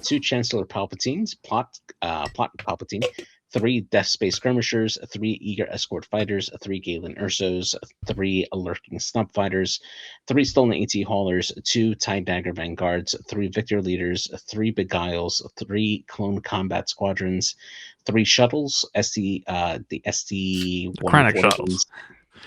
2 Chancellor Palpatines, Plot Palpatine, 3 Death Space Skirmishers, 3 Eager Escort Fighters, 3 Galen Ursos, 3 Lurking Snub Fighters, 3 Stolen AT Haulers, 2 TIE Dagger Vanguards, 3 Victor Leaders, 3 Beguiles, 3 Clone Combat Squadrons, 3 Shuttles, the Krennic Shuttles.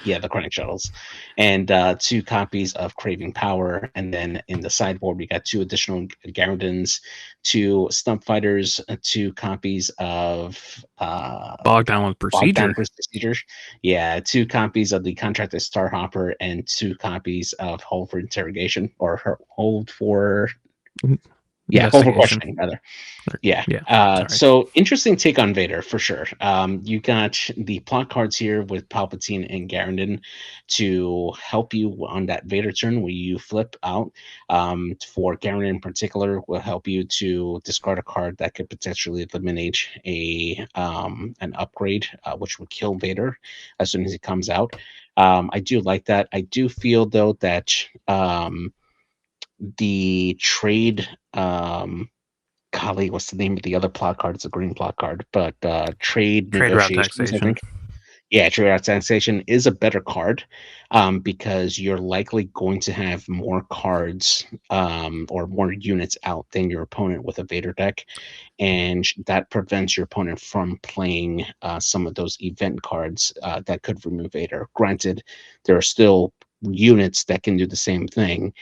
Yeah, the Krennic Shuttles, and 2 copies of Craving Power. And then in the sideboard, we got 2 additional Garridans, 2 Stump Fighters, 2 copies of Bogged Down with Procedure. Yeah, 2 copies of the Contracted Starhopper, and 2 copies of Hold for Interrogation, or Hold for... Yeah, Hold for Questioning, rather. Yeah. So interesting take on Vader, for sure. You got the plot cards here with Palpatine and Garridan to help you on that Vader turn where you flip out. For Garridan in particular, will help you to discard a card that could potentially eliminate an upgrade, which would kill Vader as soon as he comes out. I do like that. I do feel, though, that the trade... golly, what's the name of the other plot card? It's a green plot card, but trade negotiations, I think. Yeah, trade route taxation is a better card because you're likely going to have more cards or more units out than your opponent with a Vader deck, and that prevents your opponent from playing some of those event cards that could remove Vader. Granted, there are still units that can do the same thing,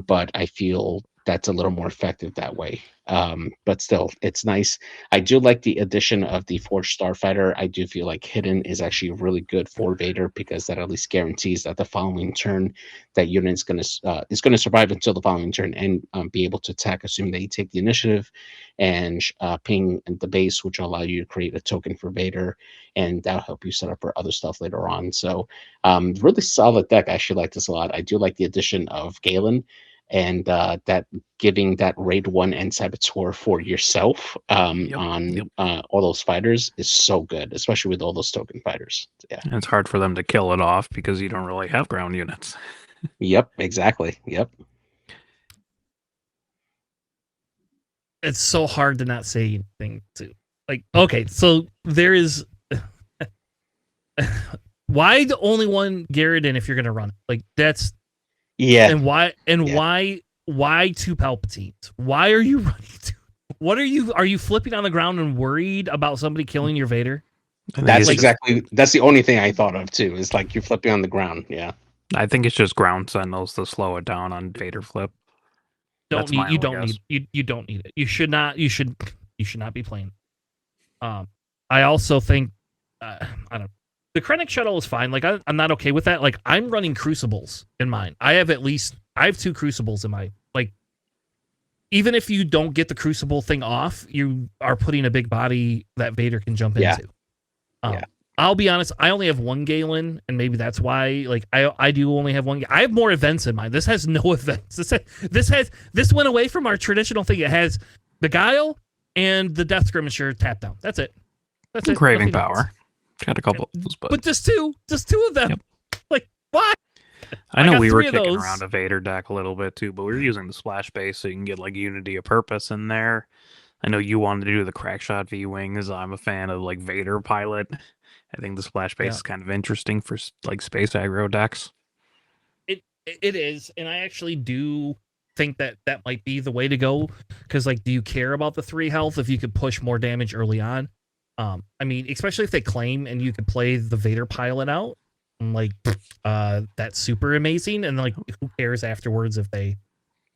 but I feel that's a little more effective that way. But still, it's nice. I do like the addition of the Forged Starfighter. I do feel like Hidden is actually really good for Vader because that at least guarantees that the following turn that unit is going to survive until the following turn and be able to attack, assuming that you take the initiative, and ping the base, which will allow you to create a token for Vader, and that'll help you set up for other stuff later on. So really solid deck. I actually like this a lot. I do like the addition of Galen, and that giving that raid 1 and saboteur for yourself on all those fighters is so good, especially with all those token fighters. Yeah, and it's hard for them to kill it off because you don't really have ground units. Yep, exactly. Yep. It's so hard to not say anything to, like, okay, so there is why the only one Garridan if you're gonna run it? Like, that's... Yeah. And why 2 Palpatines? Why are you running 2? What are you flipping on the ground and worried about somebody killing your Vader? That's the only thing I thought of too, is like you're flipping on the ground. Yeah. I think it's just ground sentinels to slow it down on Vader flip. You don't need it. You should not be playing. I also think I don't. The Krennic shuttle is fine. Like, I'm not okay with that. Like, I'm running Crucibles in mine. I have 2 Crucibles in mine. Like, even if you don't get the Crucible thing off, you are putting a big body that Vader can jump into. I'll be honest, I only have 1 Galen, and maybe that's why. Like, I do only have 1. I have more events in mine. This has no events. This went away from our traditional thing. It has Beguile and the Death Skirmisher tap down. That's it. That's it. Craving Power. Got a couple of those, but just two of them. Yep. Like, why? I know we were kicking around a Vader deck a little bit too, but we were using the splash base so you can get like Unity of Purpose in there. I know you wanted to do the Crackshot V-Wings. I'm a fan of like Vader Pilot. I think the splash base is kind of interesting for like space aggro decks. It is, and I actually do think that might be the way to go, because like, do you care about the 3 health if you could push more damage early on? I mean, especially if they claim and you could play the Vader Pilot out. like that's super amazing, and like who cares afterwards if they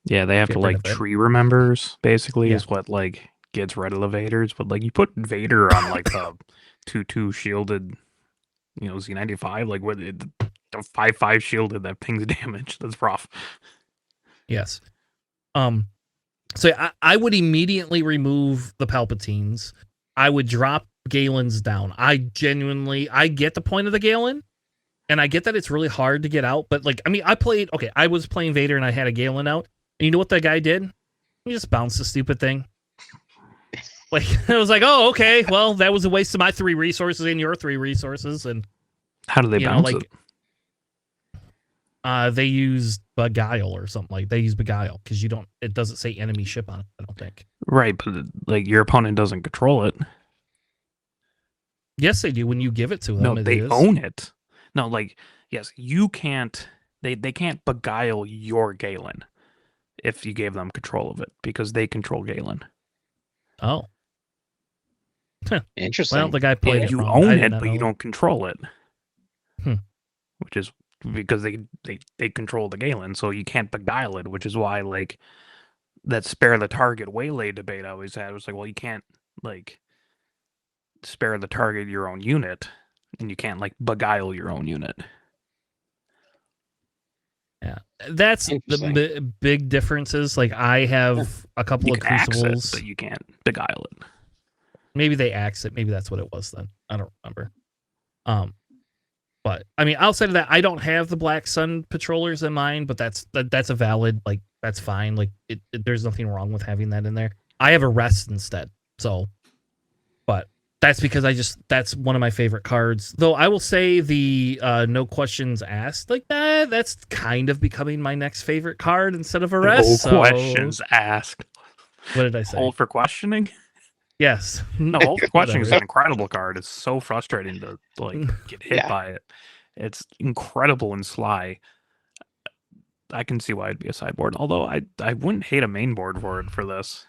Yeah, they have get to rid like of it. tree remembers basically Yeah. is what like gets rid of the Vaders. But like you put Vader on like the 2/2 shielded, Z95, like with it, the 5/5 shielded that pings damage. That's rough. Yes. So I would immediately remove the Palpatines. I would drop Galen's down. I get the point of the Galen, and I get that it's really hard to get out. But like, I mean, I was playing Vader and I had a Galen out, and you know what that guy did? He just bounced the stupid thing. Like, I was like, oh, okay, well, that was a waste of my 3 resources and your 3 resources, and How do they bounce it? They use Beguile or something like. They use Beguile because it doesn't say enemy ship on it. I don't think. Right, but like your opponent doesn't control it. Yes, they do. When you give it to them, No, it they is. own it. No, like yes, you can't. They can't beguile your Galen if you gave them control of it because they control Galen. Oh, Interesting. well, the guy played Yeah, it you wrong. I own did it, not but know you that. don't control it. Hmm. Which is because they control the Galen, so you can't beguile it. Which is why like that spare the target waylay debate I always had was like, well, you can't like spare the target your own unit, and you can't like beguile your own unit. Yeah, that's the Interesting. big differences. Like I have a couple You of can axe it, Crucibles. but you can't beguile it. Maybe they axe it. Maybe that's what it was then. I don't remember. But I mean, outside of that, I don't have the Black Sun patrollers in mind. But that's a valid, like, that's fine. Like there's nothing wrong with having that in there. I have a rest instead. So, but that's because that's one of my favorite cards. Though I will say the no questions asked like that's kind of becoming my next favorite card instead of a rest. No questions asked. What did I say? Hold for questioning. Yes. No, hold for questioning is Whatever. an incredible card. It's so frustrating to like get hit Yeah. by it. It's incredible and sly. I can see why it'd be a sideboard. Although I wouldn't hate a main board for it for this.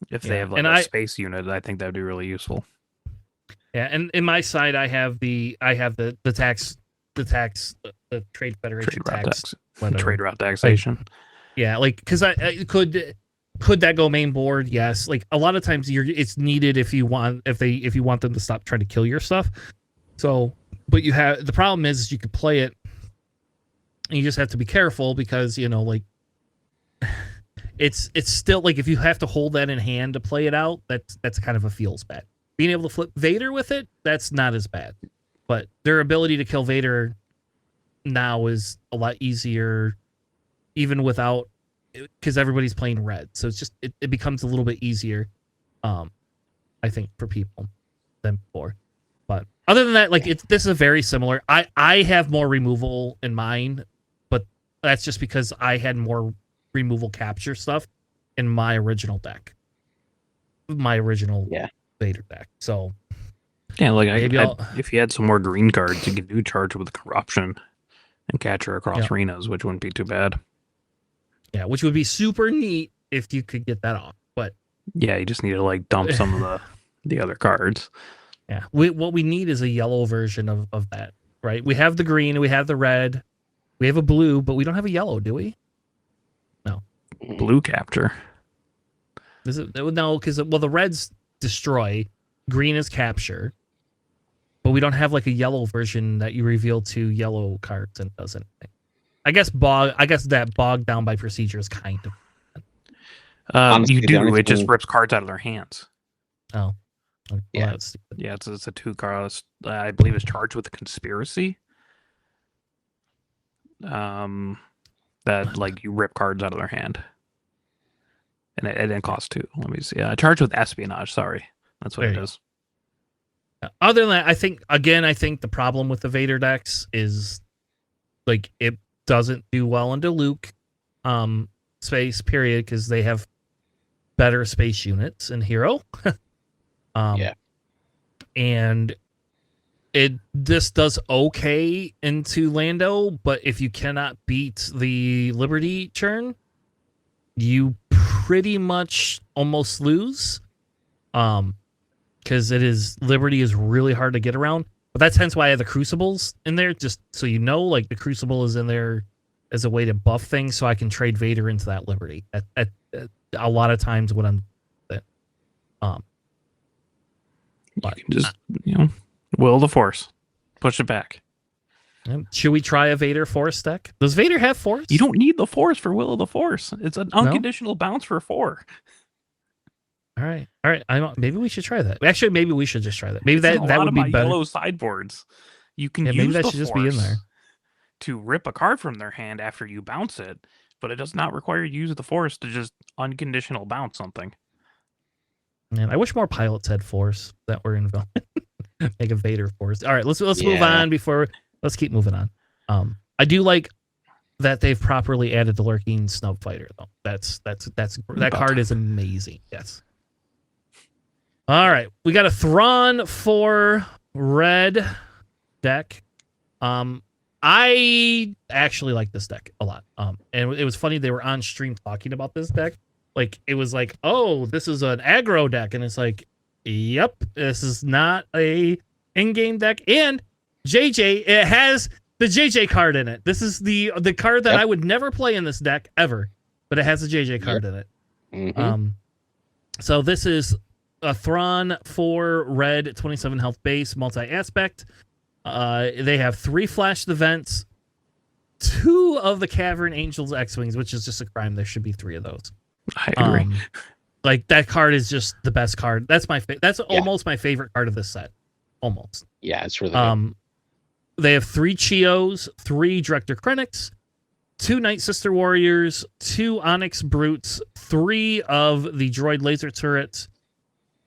If they Yeah, have like and a space unit, I think that'd be really useful. Yeah, and in my side, I have the Trade Federation Trade route tax, trade route taxation. Yeah, like because I could that go main board? Yes. Like a lot of times it's needed if you want them to stop trying to kill your stuff. So, but the problem is you could play it, and you just have to be careful because like it's still like if you have to hold that in hand to play it out, that's kind of a feels bad. Being able to flip Vader with it, that's not as bad. But their ability to kill Vader now is a lot easier, even without, because everybody's playing red. So it's just it becomes a little bit easier, I think, for people than before. But other than that, like this is very similar. I have more removal in mine, but that's just because I had more removal capture stuff in my original deck. My original Vader deck. So yeah, like maybe if you had some more green cards, you could do charge with corruption and catcher across arenas, which wouldn't be too bad. Yeah, which would be super neat if you could get that off. But yeah, you just need to like dump some of the other cards. Yeah, what we need is a yellow version of that, right? We have the green, we have the red, we have a blue, but we don't have a yellow, do we? No. Blue capture. Is it no? Because the red's destroy, green is capture, but we don't have like a yellow version that you reveal 2 yellow cards and does anything. I guess that bogged down by procedure is kind of. Honestly, you do. It just rips cards out of their hands. Oh. Yeah. Yeah, it's a 2 card. I believe it's charged with a conspiracy. That like you rip cards out of their hand, and it didn't cost 2. Let me see. Charged with espionage. Sorry, that's what it is. Other than that, I think the problem with the Vader decks is like it doesn't do well into Luke space period because they have better space units in Hero. And this does okay into Lando, but if you cannot beat the Liberty churn, you pretty much almost lose. Because Liberty is really hard to get around. But that's hence why I have the Crucibles in there, just so you know, like the Crucible is in there as a way to buff things, so I can trade Vader into that Liberty at a lot of times when I'm You can just, will the Force. Push it back. Should we try a Vader Force deck? Does Vader have Force? You don't need the Force for Will of the Force. It's an unconditional bounce for 4. All right. Maybe we should try that. Actually, maybe we should just try that. Maybe that would be better. Yellow sideboards. You can use maybe that the should just Force be in there to rip a card from their hand after you bounce it, but it does not require you to use the Force to just unconditional bounce something. Man, I wish more pilots had Force that were involved. Make a Vader Force. All right, let's move on let's keep moving on. I do like that they've properly added the lurking Snub Fighter though. That card is amazing. Yes. All right, we got a Thrawn 4 red deck. I actually like this deck a lot. And it was funny they were on stream talking about this deck. Like it was like, oh, this is an aggro deck, and it's like, yep, this is not a in-game deck. And JJ, it has the JJ card in it. This is the card that I would never play in this deck ever, but it has a JJ card in it. Mm-hmm. So this is a Thrawn 4 red 27 health base multi-aspect. They have 3 flashed events, 2 of the Cavern Angels X-Wings, which is just a crime. There should be 3 of those. I agree. Like that card is just the best card. That's almost my favorite card of this set. Almost. Yeah, it's really good. They have 3 Chios, 3 Director Krennics, 2 Night Sister Warriors, 2 Onyx Brutes, 3 of the droid laser turrets,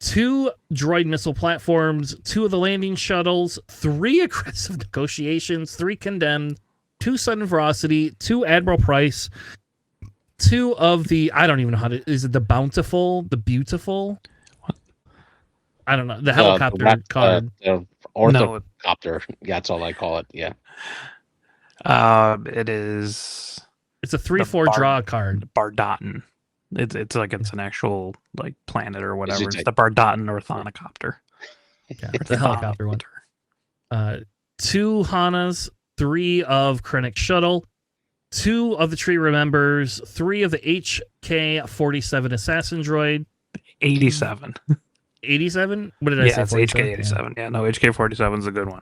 2 droid missile platforms, 2 of the landing shuttles, 3 aggressive negotiations, 3 condemned, 2 sudden ferocity, 2 Admiral Price, 2 of the, I don't even know how to, is it the bountiful, the beautiful? I don't know, the helicopter card. Orthocopter. Yeah, that's all I call it. Yeah. It is. It's a 3/4 draw card. Bardotan. It's like it's an actual like planet or whatever. It's the Bardotan Orthonocopter. Yeah, the helicopter one. 2 Hanas, 3 of Krennic Shuttle, 2 of the Tree Remembers, 3 of the HK-47 Assassin Droid. 87. 87? What did I say? Yeah, it's HK-87. Yeah, no, HK-47 is a good one.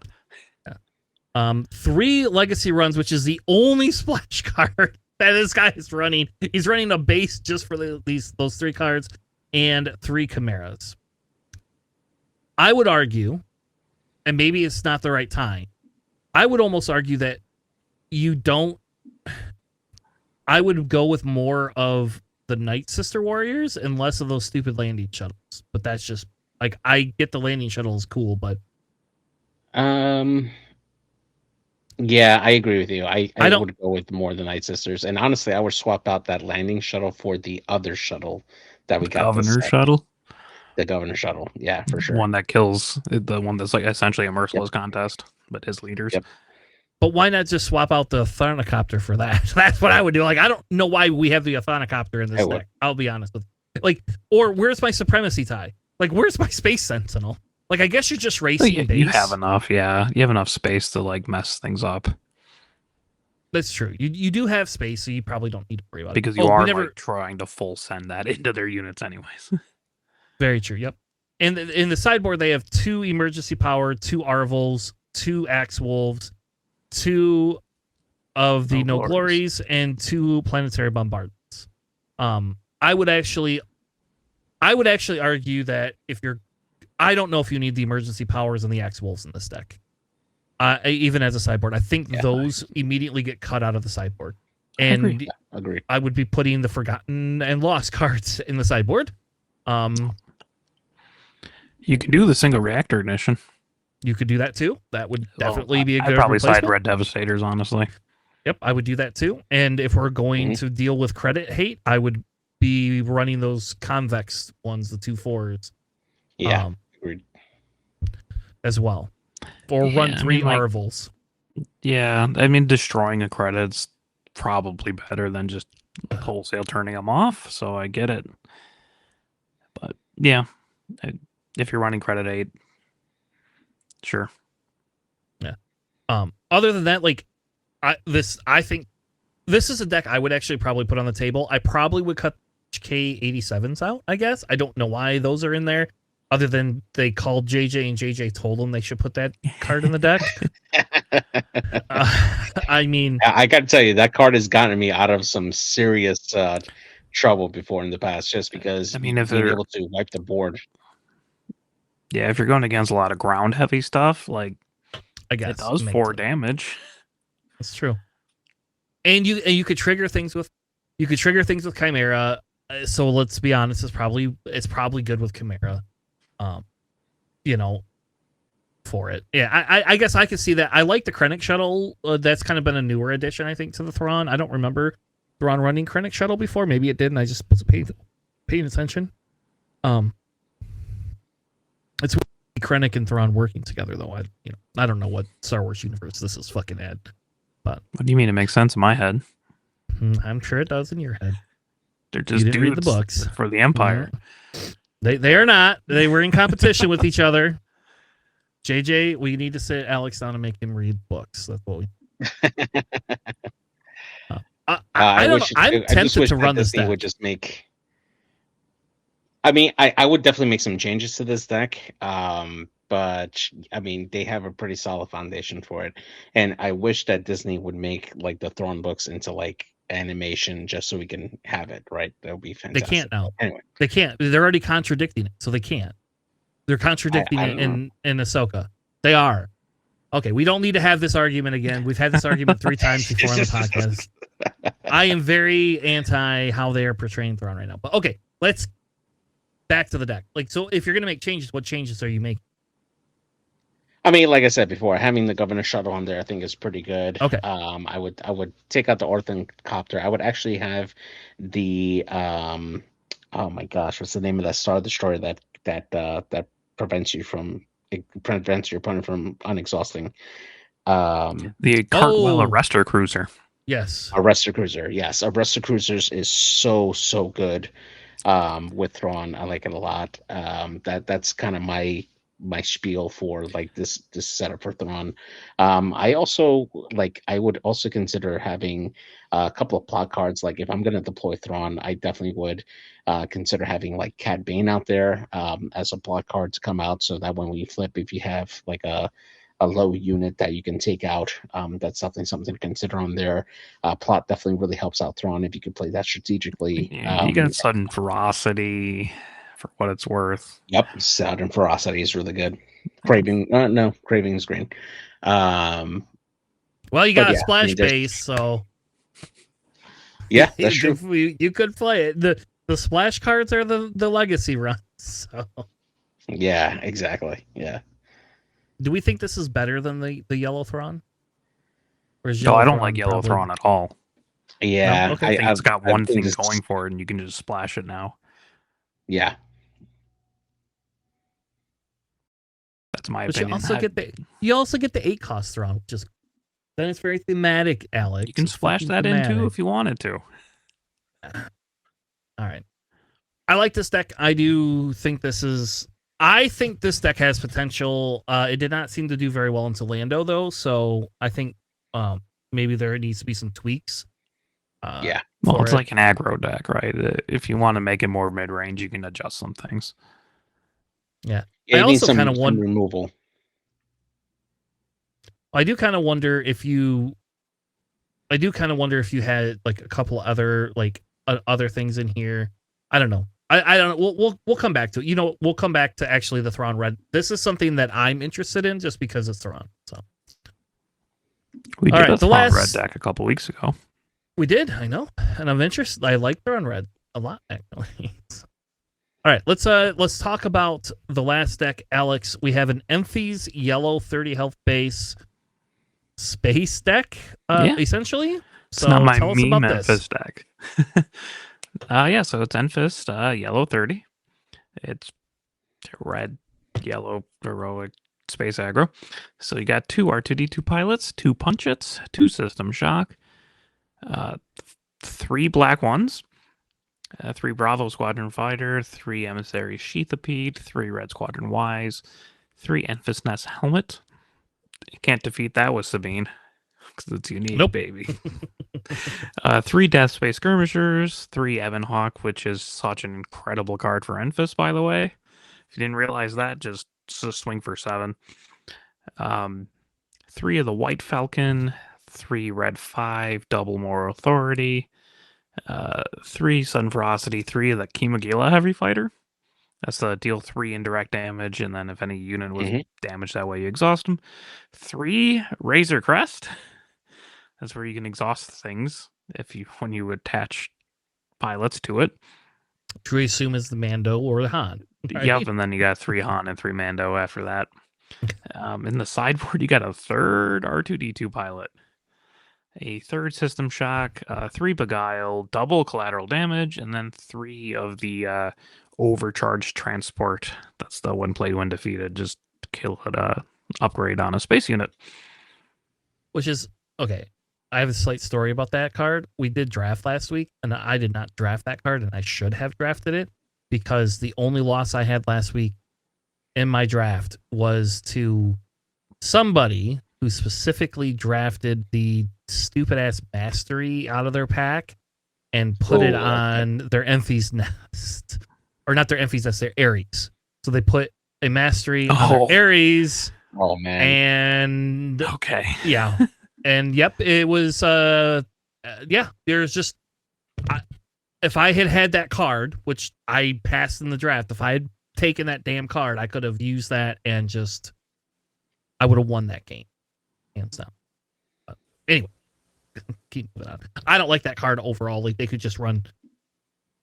Yeah. 3 Legacy Runs, which is the only splash card that this guy is running. He's running a base just for those 3 cards, and 3 Chimeras. I would argue, and maybe it's not the right time, I would almost argue that you don't. I would go with more of the Night Sister Warriors and less of those stupid landing shuttles. But that's just like, I get the landing shuttle is cool, but yeah, I agree with you. I would go with more the Night Sisters, and honestly, I would swap out that landing shuttle for the other shuttle that we got. Governor shuttle. The Governor shuttle, yeah, for sure. One that kills, the one that's like essentially a merciless contest, but his leaders. Yep. But why not just swap out the Orthonocopter for that? That's what I would do. Like, I don't know why we have the Orthonocopter in this deck. I'll be honest with you. Like, or where's my Supremacy tie? Like, where's my Space Sentinel? Like, I guess you're just racing base. You have enough, yeah. You have enough space to like mess things up. That's true. You do have space, so you probably don't need to worry about because it. Because you are like trying to full send that into their units anyways. Very true, yep. And in the sideboard, they have 2 Emergency Power, 2 Arvils, 2 Axe Wolves, 2 of the No Glories, and 2 Planetary Bombardments. I would actually argue that I don't know if you need the Emergency Powers and the Axe Wolves in this deck. Even as a sideboard, I think those immediately get cut out of the sideboard. And Agreed. I would be putting the Forgotten and Lost cards in the sideboard. You can do the single reactor ignition. You could do that too. That would definitely be a good I'd probably replacement. side Red Devastators, honestly. Yep, I would do that too. And if we're going to deal with credit hate, I would be running those convex ones, the 2/4s. Yeah, agreed. As well. Or run 3 Marvels. Yeah, I mean, destroying a credit's probably better than just wholesale turning them off, so I get it. But yeah, if you're running credit 8, sure. Other than that, like I think this is a deck I would actually probably put on the table. I probably would cut K87s out, I guess. I don't know why those are in there, other than they called JJ and JJ told them they should put that card in the deck. I mean, I got to tell you, that card has gotten me out of some serious trouble before in the past, just because I mean, if being they're able to wipe the board. yeah, if you're going against a lot of ground heavy stuff, like I guess it does makes 4 sense. damage. That's true. And you could trigger things with Chimera. So let's be honest, it's probably good with Chimera. You know, for it. Yeah, I guess I could see that. I like the Krennic Shuttle. That's kind of been a newer addition, I think, to the Thrawn. I don't remember Thrawn running Krennic Shuttle before. Maybe it did, and I just wasn't paying attention. It's Krennic and Thrawn working together, though. I don't know what Star Wars universe this is fucking at. But What do you mean? It makes sense in my head. I'm sure it does in your head. They're just didn't read the dudes books. for the Empire. They are not. They were in competition with each other. JJ, we need to sit Alex down and make him read books. That's what we. I don't know. I'm tempted to run this deck. Would just make. I mean, I would definitely make some changes to this deck. But I mean, they have a pretty solid foundation for it, and I wish that Disney would make like the Thrawn books into like animation just so we can have it. Right, that would be fantastic. They can't now. Anyway, they can't. They're already contradicting it, so they can't. They're contradicting it in Ahsoka. They are. Okay, we don't need to have this argument again. We've had this argument 3 times before on the podcast. I am very anti how they are portraying Thrawn right now. But okay, let's back to the deck. Like, so if you're gonna make changes, what changes are you making? I mean, like I said before, having the Governor Shuttle on there, I think is pretty good. Okay. I would take out the Orphan Copter. I would actually have the oh my gosh, what's the name of that Star Destroyer that prevents your opponent from unexhausting? The Cartwheel Arrestor Cruiser. Yes. Arrestor Cruiser. Yes, Arrestor Cruisers is so good with Thrawn. I like it a lot. That's kind of my spiel for like this setup for Thrawn. I would also consider having a couple of plot cards. Like if I'm going to deploy Thrawn, I definitely would consider having like Cad Bane out there as a plot card to come out, so that when we flip, if you have like a low unit that you can take out, that's definitely something to consider on there. Plot definitely really helps out Thrawn if you could play that strategically. Yeah, you got sudden ferocity for what it's worth. Yep, sudden ferocity is really good. Craving, Craving is green. Well, you got a splash base, so yeah, that's true. You could play it. The splash cards are the legacy runs. So yeah, exactly. Yeah. Do we think this is better than the Yellow Thrawn? No, I don't like Yellow Thrawn at all. Yeah, no? Okay. I think it's got one thing going for it, and you can just splash it now. Yeah. That's my but opinion. You also get the 8-cost Thrawn, which is then it's very thematic, Alex. You can splash that in too if you wanted to. All right. I like this deck. I think this deck has potential. It did not seem to do very well into Lando though, so I think maybe there needs to be some tweaks. Yeah. Well, it's like an aggro deck, right? If you want to make it more mid-range, you can adjust some things. Yeah. I also kind of wonder removal. I do kind of wonder if you had like a couple other other things in here. I don't know. I don't know. We'll come back to it. We'll come back to actually the Thrawn Red. This is something that I'm interested in just because it's Thrawn. So we did a Thrawn Red deck a couple weeks ago. We did, I know, and I'm interested. I like Thrawn Red a lot, actually. All right, let's talk about the last deck, Alex. We have an Emphys Yellow 30 health base space deck, essentially. It's not my meme Memphis deck. So it's Enfys, yellow 30. It's red, yellow, heroic, space aggro. So you got 2 R2D2 pilots, 2 punchets, 2 system shock, 3 black ones, 3 Bravo Squadron Fighter, 3 Emissary Sheathipede, 3 Red Squadron Ys, 3 Enfys Nest Helmet, can't defeat that with Sabine because it's unique, Nope. baby. 3 Death Space Skirmishers, 3 Ebon Hawk, which is such an incredible card for Enfys, by the way. If you didn't realize that, just swing for 7. 3 of the White Falcon, 3 Red 5, double Moral Authority, 3 Sudden Ferocity, 3 of the Kimagila Heavy Fighter. That's the deal 3 indirect damage, and then if any unit was damaged that way, you exhaust them. 3 Razor Crest. That's where you can exhaust things when you attach pilots to it. Which we assume is the Mando or the Han. Right? Yep, and then you got 3 Han and 3 Mando after that. In the sideboard, you got a 3rd R2-D2 pilot, a 3rd System Shock, 3 Beguile, double collateral damage, and then 3 of the overcharged transport. That's the when played, when defeated. Just kill it, upgrade on a space unit. Which is, okay, I have a slight story about that card. We did draft last week, and I did not draft that card, and I should have drafted it, because the only loss I had last week in my draft was to somebody who specifically drafted the stupid-ass Mastery out of their pack and put it on their Enfys Nest. Or not their Enfys Nest, their Ares. So they put a Mastery on their Ares. Oh, man. And... Okay. Yeah. And yep, it was, there's just... if I had that card, which I passed in the draft, if I had taken that damn card, I could have used that and just... I would have won that game. Hands down. But anyway, keep moving on. I don't like that card overall. Like, they could just run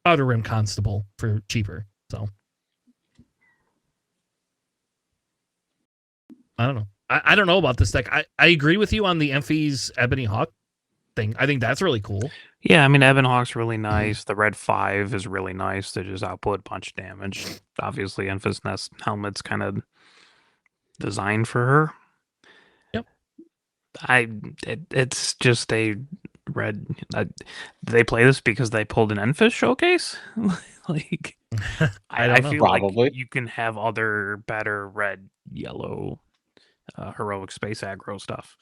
Outer Rim Constable for cheaper. So I don't know. I don't know about this deck. I agree with you on the Enfys Ebony Hawk thing. I think that's really cool. Yeah, I mean, Ebon Hawk's really nice. The Red 5 is really nice to just output a bunch of damage. Obviously, Enfys Nest Helmet's kind of designed for her. Yep. It's just a red. They play this because they pulled an Enfys showcase. Like, I feel Probably. like you can have other better red, yellow, heroic space aggro stuff.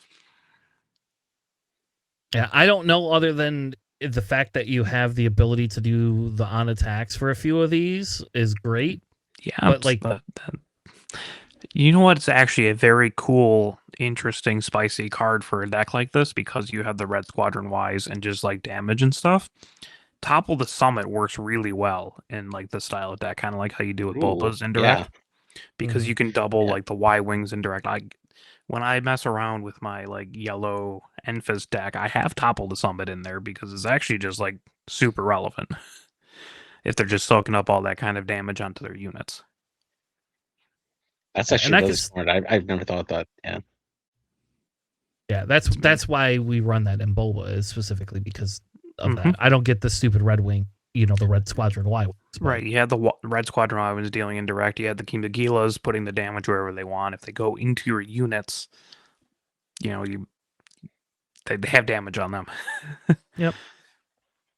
Yeah, I don't know, other than the fact that you have the ability to do the on attacks for a few of these is great. Yeah, but like, you know what? It's actually a very cool, interesting, spicy card for a deck like this, because you have the Red Squadron Ys and just like damage and stuff. Topple the Summit works really well in like the style of deck, kind of like how you do with Bulba's indirect, because you can double like the Y wings indirect. When I mess around with my like yellow Enfys deck, I have Topple the Summit in there because it's actually just like super relevant if they're just soaking up all that kind of damage onto their units. That's actually really smart. I've never thought that. Yeah. Yeah, that's why we run that in Bulba, is specifically because of that. I don't get the stupid Red Wing, the Red Squadron Y. Right, you had the Red Squadron Y was dealing indirect. You had the Kimagilas putting the damage wherever they want. If they go into your units, they have damage on them. Yep.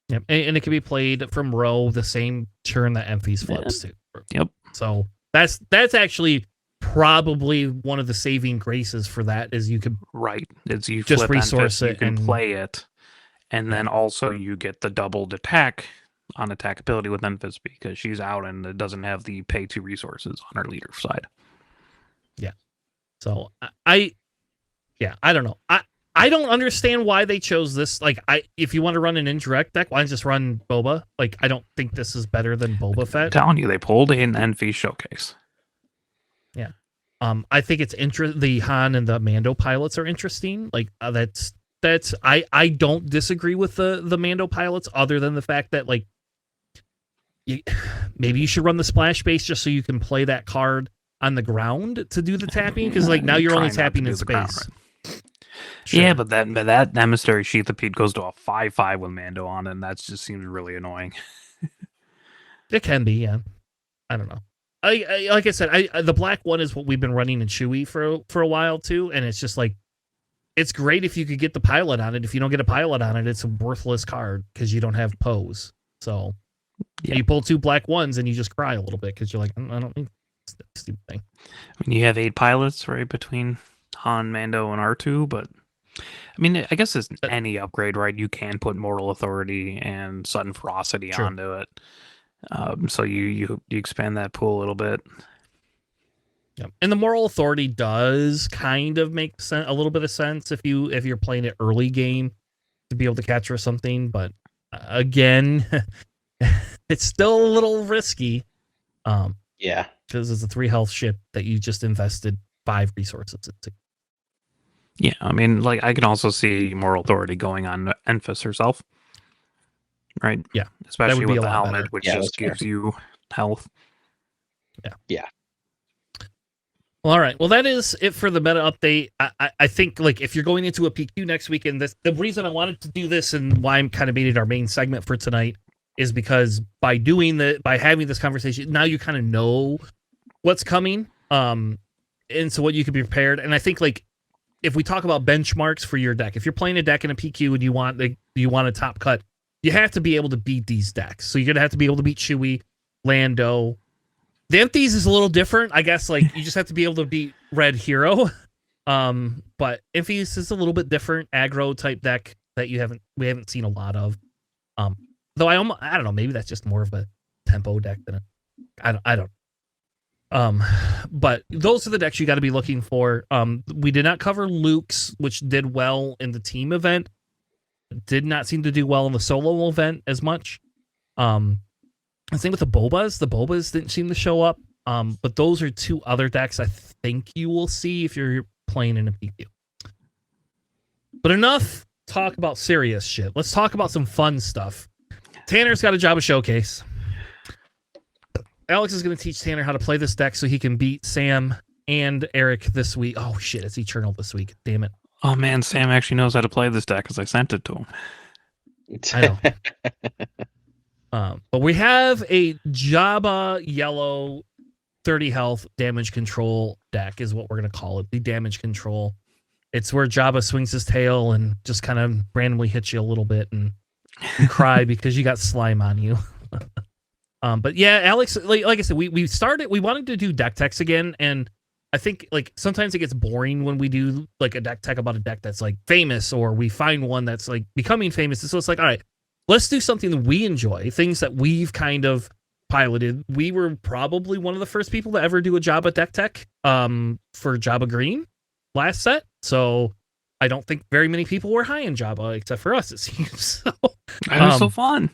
Yep, and it can be played from row the same turn that Enfys flips to. Yep. So that's actually probably one of the saving graces for that, is you could it's you just flip resource Enfys, it, you can play it, and then also you get the doubled attack on attack ability with Enfys because she's out and it doesn't have the pay 2 resources on her leader side. Yeah. So I don't know. I don't understand why they chose this. Like, if you want to run an indirect deck, why not just run Boba? Like, I don't think this is better than Boba Fett. I'm telling you, they pulled in Enfys showcase. Yeah. I think it's the Han and the Mando pilots are interesting. Like, I don't disagree with the Mando pilots, other than the fact that, like, maybe you should run the splash base just so you can play that card on the ground to do the tapping, because like now you're only tapping in space. Sure. Yeah, but that emissary Sheathipede goes to a 5/5 with Mando on it, and that just seems really annoying. It can be, yeah. I don't know. Like I said, the black one is what we've been running in Chewy for a while too, and it's just like, it's great if you could get the pilot on it. If you don't get a pilot on it, it's a worthless card because you don't have pose. So you pull 2 black ones and you just cry a little bit because you're like, I don't need this stupid thing. I mean, you have 8 pilots right between Han, Mando, and R2, but I mean, I guess it's But- any upgrade, right? You can put Moral Authority and Sudden Ferocity Sure. onto it. So you expand that pool a little bit. Yeah. And the moral authority does kind of make a little bit of sense if you're playing it early game to be able to capture something, but again, it's still a little risky. Yeah. Because it's a 3 health ship that you just invested 5 resources into. Yeah, I mean, like I can also see Moral Authority going on Enfys herself, right? Yeah, especially be with a the lot helmet, better. which Yeah, just that's fair. gives you health. Well, all right. Well, that is it for the meta update. I think like if you're going into a PQ next weekend, the reason I wanted to do this and why I'm kind of made it our main segment for tonight is because by having this conversation, now you kind of know what's coming. And so what you can be prepared. And I think like if we talk about benchmarks for your deck, if you're playing a deck in a PQ and you want a top cut, you have to be able to beat these decks. So you're gonna have to be able to beat Chewie, Lando. The empties is a little different. I guess like you just have to be able to beat Red Hero. But Empties is a little bit different aggro type deck that we haven't seen a lot of. Though I don't know, maybe that's just more of a tempo deck than I don't. But those are the decks you got to be looking for. We did not cover Luke's, which did well in the team event. Did not seem to do well in the solo event as much. The thing with the Bobas didn't seem to show up. But those are 2 other decks I think you will see if you're playing in a PQ. But enough talk about serious shit. Let's talk about some fun stuff. Tanner's got a Jabba showcase. Alex is going to teach Tanner how to play this deck so he can beat Sam and Eric this week. Oh shit, it's Eternal this week. Damn it. Oh man, Sam actually knows how to play this deck because I sent it to him. I know. But we have a Jabba Yellow 30 health damage control deck is what we're going to call it. The damage control. It's where Jabba swings his tail and just kind of randomly hits you a little bit and you cry because you got slime on you. But yeah, Alex, like I said, we wanted to do deck techs again, and I think like sometimes it gets boring when we do like a deck tech about a deck that's like famous, or we find one that's like becoming famous. And so it's like, all right, let's do something that we enjoy, things that we've kind of piloted. We were probably one of the first people to ever do a Jabba deck tech for Jabba Green last set. So I don't think very many people were high in Jabba except for us, it seems. So, It was so fun.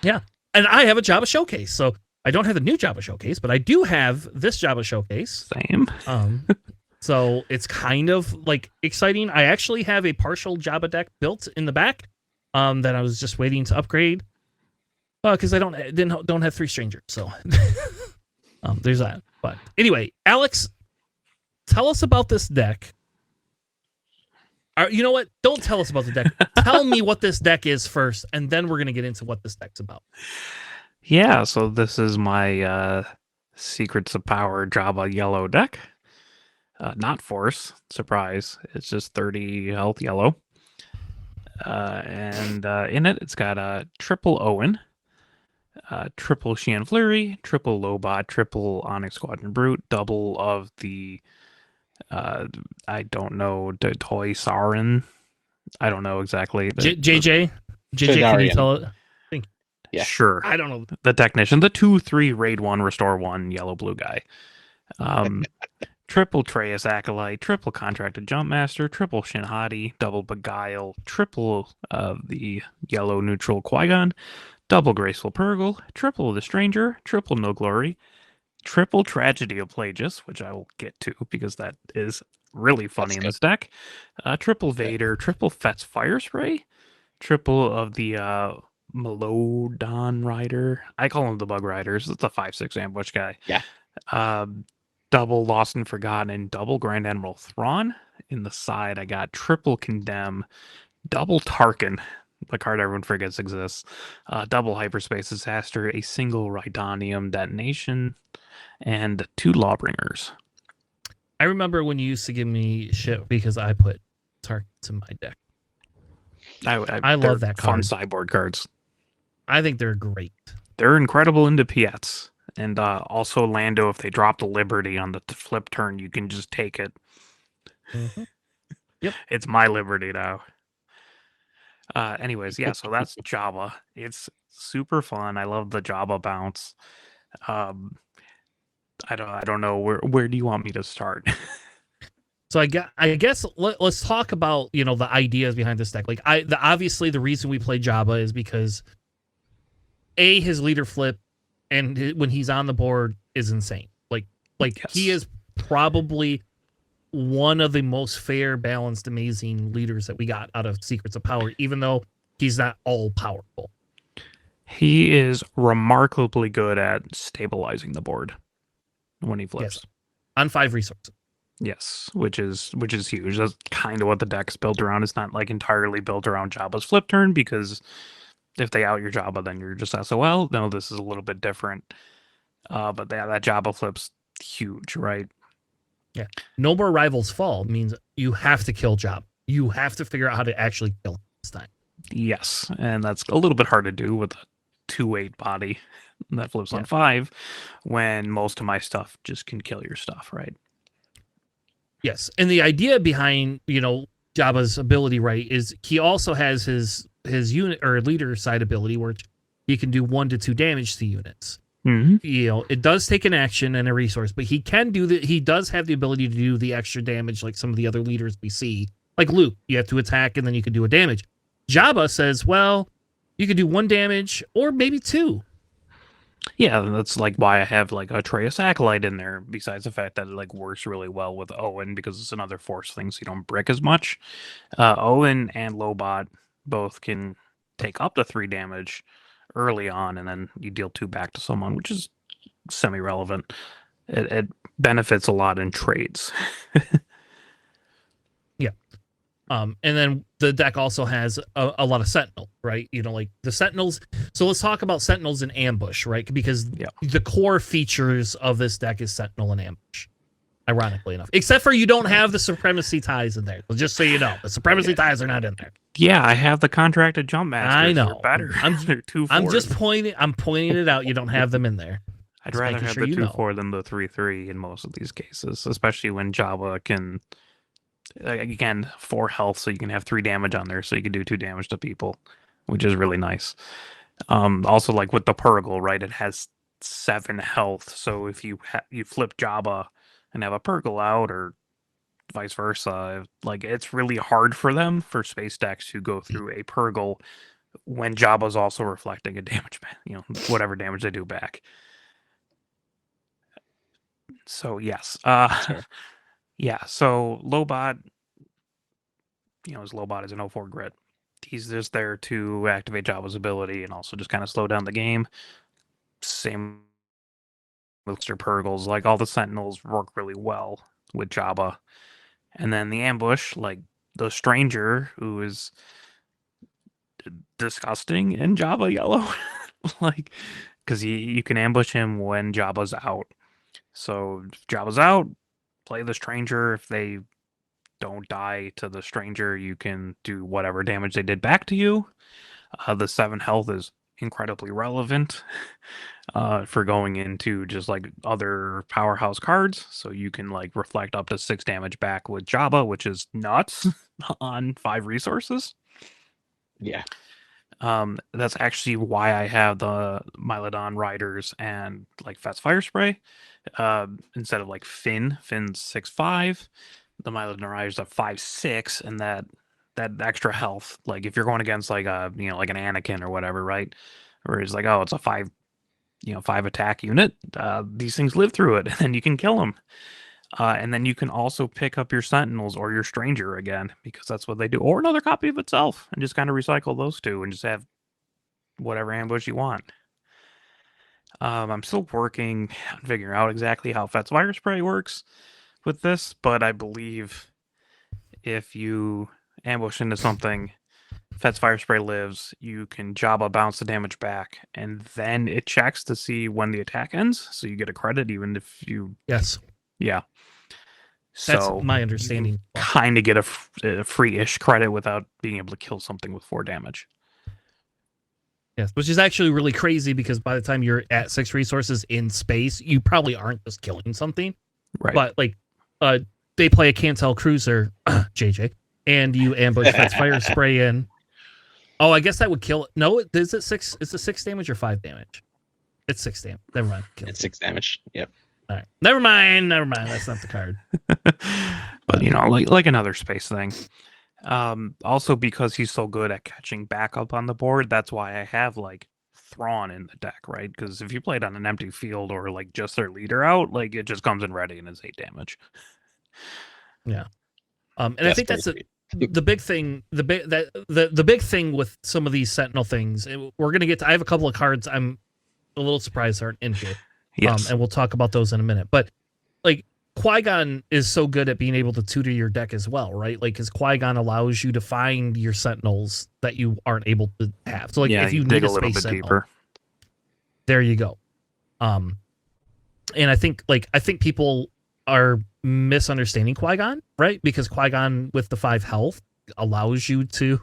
Yeah. And I have a Jabba showcase. So I don't have the new Jabba showcase, but I do have this Jabba showcase. Same. So it's kind of like exciting. I actually have a partial Jabba deck built in the back that I was just waiting to upgrade because I don't have 3 strangers. So there's that. But anyway, Alex, tell us about this deck. You know what? Don't tell us about the deck. Tell me what this deck is first, and then we're going to get into what this deck's about. Yeah, so this is my Secrets of Power Jabba Yellow deck. Not Force, surprise. It's just 30 health yellow. And in it, it's got a triple Owen, triple Shean Flurry, triple Lobot, triple Onyx Squadron Brute, double of the I don't know, Toy Sarin. I don't know exactly. JJ, can you tell it? Yeah. Sure. I don't know. The Technician, the 2/3 Raid 1, Restore 1, yellow blue guy. Triple Treyas Acolyte, triple Contracted Jumpmaster, triple Shinhati, double Beguile, triple the yellow neutral Qui-Gon, double Graceful Purgle, triple The Stranger, triple No Glory, triple Tragedy of Plagueis, which I will get to because that is really funny in this deck. Triple Vader, triple Fett's Fire Spray, triple of the Melodon Rider. I call him the Bug Riders. It's a 5/6 ambush guy. Yeah. Double Lost and Forgotten and double Grand Admiral Thrawn. In the side, I got triple Condemn, double Tarkin, the card everyone forgets exists, double Hyperspace Disaster, a single Rhydonium Detonation, and 2 Lawbringers. I remember when you used to give me shit because I put targets in my deck. I love that fun card. sideboard cards. I think they're great. They're incredible into PPS. And also Lando, if they drop the Liberty on the flip turn, you can just take it. Mm-hmm. Yep. It's my liberty now. Anyways, yeah, so that's Jabba. It's super fun. I love the Jabba bounce. Um, I don't know where do you want me to start? So I guess let's talk about, you know, the ideas behind this deck. Like obviously the reason we play Jabba is because his leader flip and when he's on the board is insane. Like he Yes. is probably one of the most fair, balanced, amazing leaders that we got out of Secrets of Power, even though he's not all powerful. He is remarkably good at stabilizing the board when he flips. Yes. On 5 resources. Yes, which is huge. That's kind of what the deck's built around. It's not like entirely built around Jabba's flip turn, because if they out your Jabba, then you're just SOL. No, this is a little bit different. But that Jabba flip's huge, right? Yeah. No more rivals fall means you have to kill Jabba. You have to figure out how to actually kill him this time. Yes, and that's a little bit hard to do with a 2/8 body that flips on 5, when most of my stuff just can kill your stuff, right? Yes. And the idea behind, you know, Jabba's ability, right, is he also has his unit or leader side ability where he can do 1 to 2 damage to units. Mm-hmm. You know, it does take an action and a resource, but he can do that. He does have the ability to do the extra damage like some of the other leaders we see. Like Luke, you have to attack and then you can do a damage. Jabba says, well, you can do 1 damage or maybe 2. Yeah, that's like why I have like Atreus Acolyte in there, besides the fact that it like works really well with Owen because it's another force thing, so you don't brick as much. Owen and Lobot both can take up to 3 damage early on, and then you deal 2 back to someone, which is semi-relevant. It benefits a lot in trades. And then the deck also has a lot of Sentinel, right? You know, like the Sentinels. So let's talk about Sentinels and Ambush, right? Because the core features of this deck is Sentinel and Ambush, ironically enough. Except for you don't have the Supremacy ties in there. So just so you know, the Supremacy ties are not in there. Yeah, I have the contracted jump masters. I know. They're better. They're 2/4. I'm pointing it out. You don't have them in there. I'd rather have the 2/4 than the 3/3 in most of these cases, especially when Jabba can, again, 4 health, so you can have 3 damage on there, so you can do 2 damage to people, which is really nice. Also, like with the Purgle, right? It has 7 health, so if you flip Jabba and have a Purgle out, or vice versa, like it's really hard for them, for space decks, to go through a Purgle when Jabba's also reflecting a damage, you know, whatever damage they do back. So yes, Sure. yeah. So Lobot, you know, his Lobot is an 04 grit. He's just there to activate Jabba's ability and also just kind of slow down the game. Same with Mr. Purgles. Like, all the Sentinels work really well with Jabba. And then the ambush, like the Stranger, who is disgusting in Jabba Yellow. Like, because you can ambush him when Jabba's out. So if Jabba's out, play the Stranger. If they don't die to the Stranger, you can do whatever damage they did back to you. The 7 health is incredibly relevant for going into just like other powerhouse cards. So you can like reflect up to 6 damage back with Jabba, which is nuts on 5 resources. Yeah. That's actually why I have the Mylodon Riders and like Fet's Fire Spray instead of like Finn's 6/5. The Mylodon Riders are 5/6, and that extra health, like if you're going against like a, you know, like an Anakin or whatever, right? Or it's like, oh, it's a 5 attack unit. These things live through it, and then you can kill them. And then you can also pick up your Sentinels or your Stranger again, because that's what they do, or another copy of itself, and just kind of recycle those 2 and just have whatever ambush you want. I'm still working on figuring out exactly how Fet's Fire Spray works with this, but I believe if you ambush into something, Fet's Fire Spray lives, you can Jabba bounce the damage back, and then it checks to see when the attack ends, so you get a credit even if you... Yes. Yeah. That's So my understanding. Kind of get a free-ish credit without being able to kill something with 4 damage. Yes, which is actually really crazy, because by the time you're at 6 resources in space, you probably aren't just killing something. Right. But like, they play a Cantel Cruiser, JJ, and you ambush Fet's fire spray in. Oh, I guess that would kill it. No, is it 6? Is it 6 damage or 5 damage? It's 6 damage. Never mind. It's 6 damage. Yep. All right. Never mind. That's not the card. But like another space thing. Also because he's so good at catching back up on the board, that's why I have like Thrawn in the deck, right? Because if you play it on an empty field or like just their leader out, like it just comes in ready and it's 8 damage. Yeah. And I think that's the big thing. The big thing with some of these Sentinel things. We're gonna get to. I have a couple of cards. I'm a little surprised aren't in here. Yes. And we'll talk about those in a minute. But like Qui-Gon is so good at being able to tutor your deck as well, right? Like because Qui-Gon allows you to find your Sentinels that you aren't able to have. So like if you dig need a little bit Sentinel, deeper, there you go. And I think people are misunderstanding Qui-Gon, right? Because Qui-Gon with the 5 health allows you to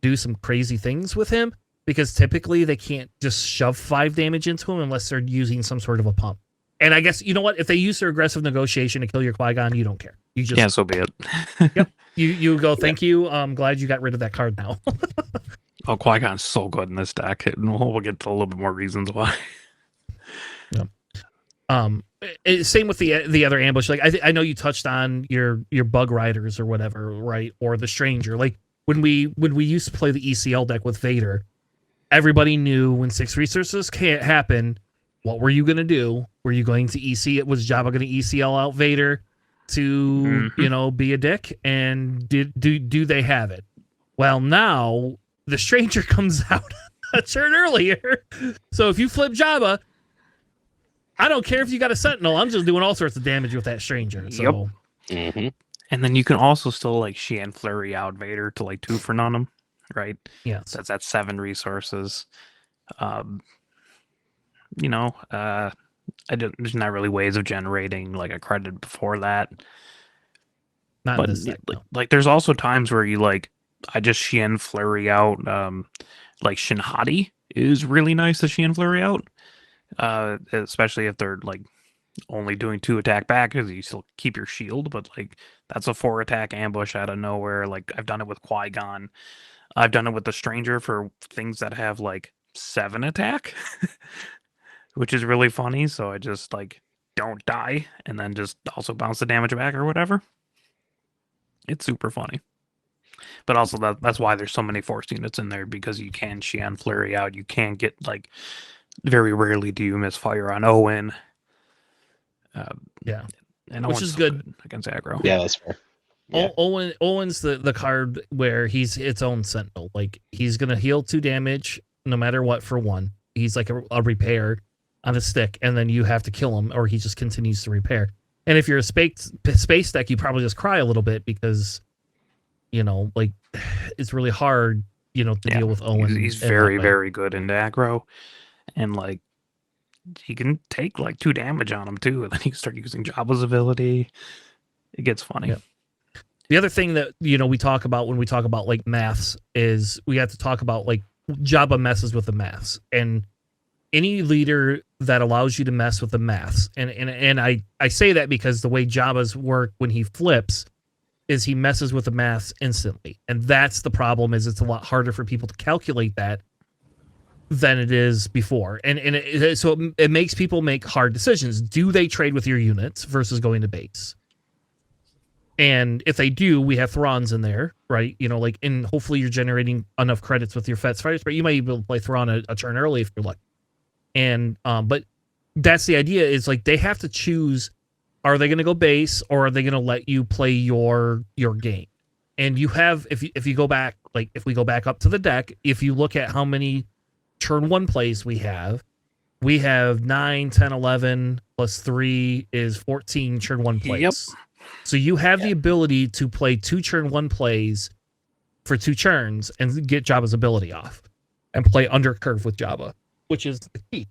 do some crazy things with him because typically they can't just shove 5 damage into him unless they're using some sort of a pump. And I guess, you know what? If they use their aggressive negotiation to kill your Qui-Gon, you don't care. You just... Yeah, so be it. Yep. You go, thank you. I'm glad you got rid of that card now. Oh, Qui-Gon's so good in this deck. We'll get to a little bit more reasons why. Yep. Same with the other ambush. Like I know you touched on your bug riders or whatever, right? Or the stranger. Like when we used to play the ECL deck with Vader, everybody knew when 6 resources can't happen. What were you gonna do? Were you going to EC? Was Jabba going to ECL out Vader to be a dick? And do they have it? Well, now the stranger comes out a turn earlier. So if you flip Jabba, I don't care if you got a Sentinel. I'm just doing all sorts of damage with that stranger. So. Yep. Mm-hmm. And then you can also still like Sheehan Flurry out Vader to like 2 for none, right? Yeah. So that's 7 resources. There's not really ways of generating like a credit before that. Not but in this deck, no. like there's also times where you like I just Sheehan Flurry out. Like Shinhati is really nice to Sheehan Flurry out. Especially if they're like only doing 2 attack back because you still keep your shield, but like that's a 4 attack ambush out of nowhere. Like I've done it with Qui-Gon. I've done it with the stranger for things that have like 7 attack, which is really funny. So I just like don't die and then just also bounce the damage back or whatever. It's super funny. But also that's why there's so many force units in there because you can Sheehan Flurry out. You can get like very rarely do you miss fire on Owen. Yeah, and which Owen's is so good against aggro. Yeah, that's fair. Yeah. Owen's the card where he's its own Sentinel. Like he's gonna heal 2 damage no matter what for 1. He's like a repair on a stick, and then you have to kill him, or he just continues to repair. And if you're a space deck, you probably just cry a little bit because like it's really hard to deal with Owen. He's very very good in aggro. And like he can take like 2 damage on him too, and then you start using Jabba's ability. It gets funny. Yep. The other thing that we talk about when we talk about like maths is we have to talk about like Jabba messes with the maths, and any leader that allows you to mess with the maths, and I say that because the way Jabba's work when he flips is he messes with the maths instantly, and that's the problem. Is it's a lot harder for people to calculate that than it is before, and so it makes people make hard decisions. Do they trade with your units versus going to base? And if they do, we have Thrawns in there, right? And hopefully you're generating enough credits with your Fet's fighters, but you might be able to play Thrawn a turn early if you're lucky. And but that's the idea is like they have to choose: are they going to go base or are they going to let you play your game? And you have if you go back, like if we go back up to the deck, if you look at how many turn 1 plays we have 9, 10, 11 plus 3 is 14 turn 1 plays. Yep. So you have the ability to play 2 turn 1 plays for 2 turns and get Jabba's ability off and play under curve with Jabba, which is the key,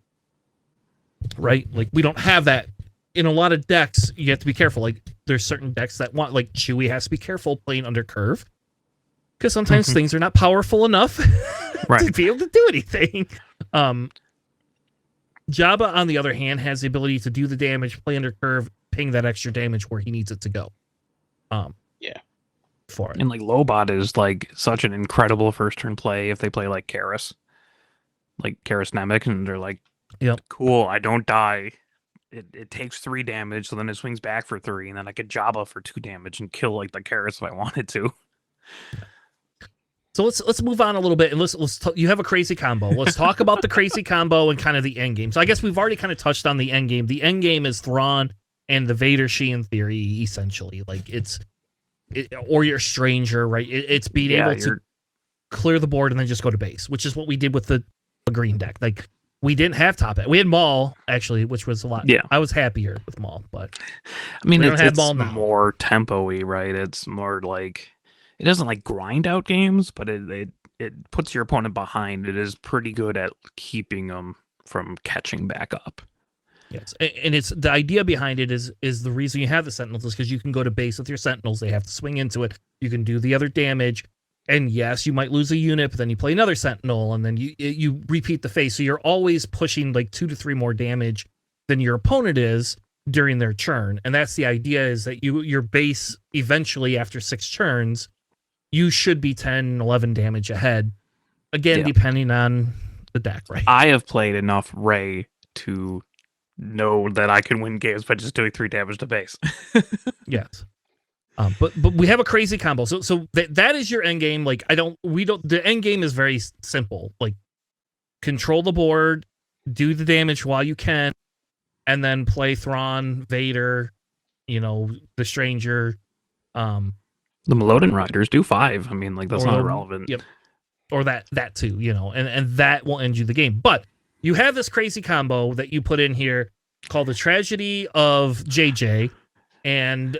right? Like we don't have that in a lot of decks. You have to be careful. Like there's certain decks that want, like Chewie has to be careful playing under curve because sometimes things are not powerful enough to be able to do anything. Jabba, on the other hand, has the ability to do the damage, play under curve, ping that extra damage where he needs it to go. Yeah. for it. And like Lobot is like such an incredible first turn play if they play like Karis Nemec, and they're like, Yep. cool, I don't die. It takes 3 damage, so then it swings back for 3, and then I get Jabba for 2 damage and kill like the Karis if I wanted to. So let's move on a little bit, and you have a crazy combo. Let's talk about the crazy combo and kind of the end game. So I guess we've already kind of touched on the end game. The end game is Thrawn and the Vader Sheehan theory, essentially. Like or your Stranger, right? It's being able to clear the board and then just go to base, which is what we did with the green deck. Like we didn't have top end. We had Maul actually, which was a lot. Yeah, I was happier with Maul, but I mean, we don't have it's Maul now. more tempo-y, right? It's more like it doesn't like grind out games, but it puts your opponent behind. It is pretty good at keeping them from catching back up. Yes, and it's the idea behind it is the reason you have the Sentinels is because you can go to base with your Sentinels. They have to swing into it. You can do the other damage, and yes, you might lose a unit, but then you play another Sentinel, and then you repeat the phase. So you're always pushing like 2 to 3 more damage than your opponent is during their turn, and that's the idea. Is that your base eventually after 6 turns, you should be 10, 11 damage ahead. Again, depending on the deck, right? I have played enough Rey to know that I can win games by just doing 3 damage to base. Yes. But we have a crazy combo. So that is your end game. Like the end game is very simple. Like control the board, do the damage while you can, and then play Thrawn, Vader, the Stranger. The Melodan Riders do 5. I mean, like that's not irrelevant. Yep. Or that too, and that will end you the game. But you have this crazy combo that you put in here called the Tragedy of JJ. And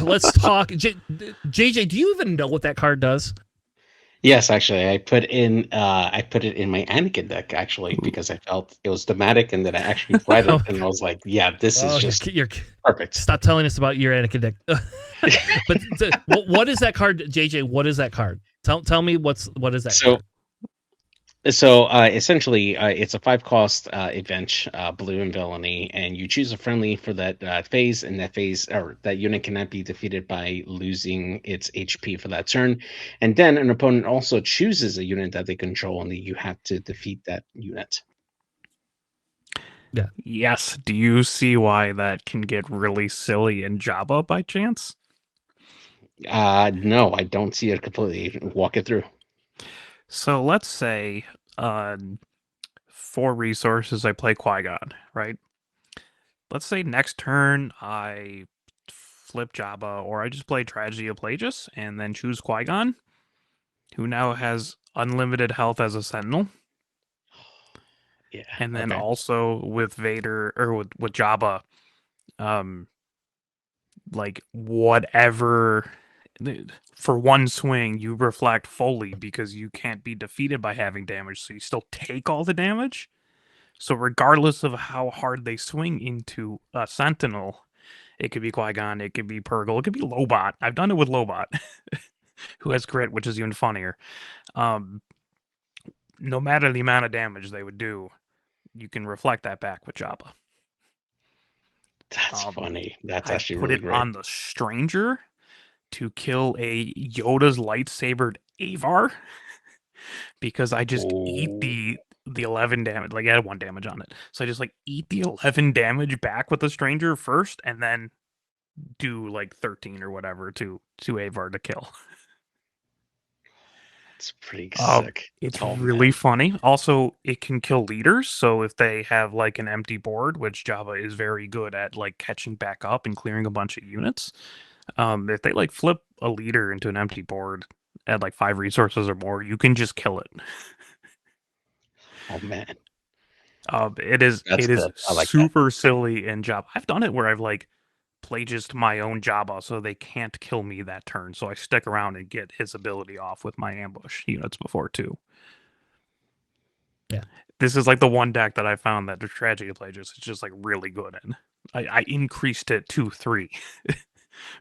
let's talk. JJ, do you even know what that card does? Yes, actually, I put it in my Anakin deck actually because I felt it was thematic, and then I actually read it and I was like, yeah, this is just perfect. Stop telling us about your Anakin deck. But what is that card, JJ? What is that card? Tell me what is that card? So essentially, it's a 5-cost event, blue and villainy, and you choose a friendly for that phase, and that phase or that unit cannot be defeated by losing its HP for that turn. And then an opponent also chooses a unit that they control, and you have to defeat that unit. Yeah. Yes. Do you see why that can get really silly in Jabba by chance? No, I don't see it completely. Walk it through. So let's say 4 resources, I play Qui-Gon, right? Let's say next turn I flip Jabba, or I just play Tragedy of Plagueis and then choose Qui-Gon, who now has unlimited health as a Sentinel. Yeah. And then also with Vader, or with Jabba, like whatever... For one swing, you reflect fully because you can't be defeated by having damage, so you still take all the damage. So regardless of how hard they swing into a Sentinel, it could be Qui-Gon, it could be Purgle, it could be Lobot. I've done it with Lobot, who has crit, which is even funnier. No matter the amount of damage they would do, you can reflect that back with Jabba. That's funny. That's actually really great. Put it on the Stranger to kill a Yoda's lightsabered Avar because I just eat the 11 damage. Like I had 1 damage on it, so I just like eat the 11 damage back with the Stranger first, and then do like 13 or whatever to Avar to kill. It's pretty sick. It's really funny. Also, it can kill leaders. So if they have like an empty board, which Jabba is very good at, like catching back up and clearing a bunch of units. If they like flip a leader into an empty board at like 5 resources or more, you can just kill it. Oh man. It is like super silly in Jabba. I've done it where I've like plagiarized my own Jabba so they can't kill me that turn. So I stick around and get his ability off with my ambush units before too. Yeah. This is like the one deck that I found that the Tragedy of Plagueis is just like really good in. I increased it to 3.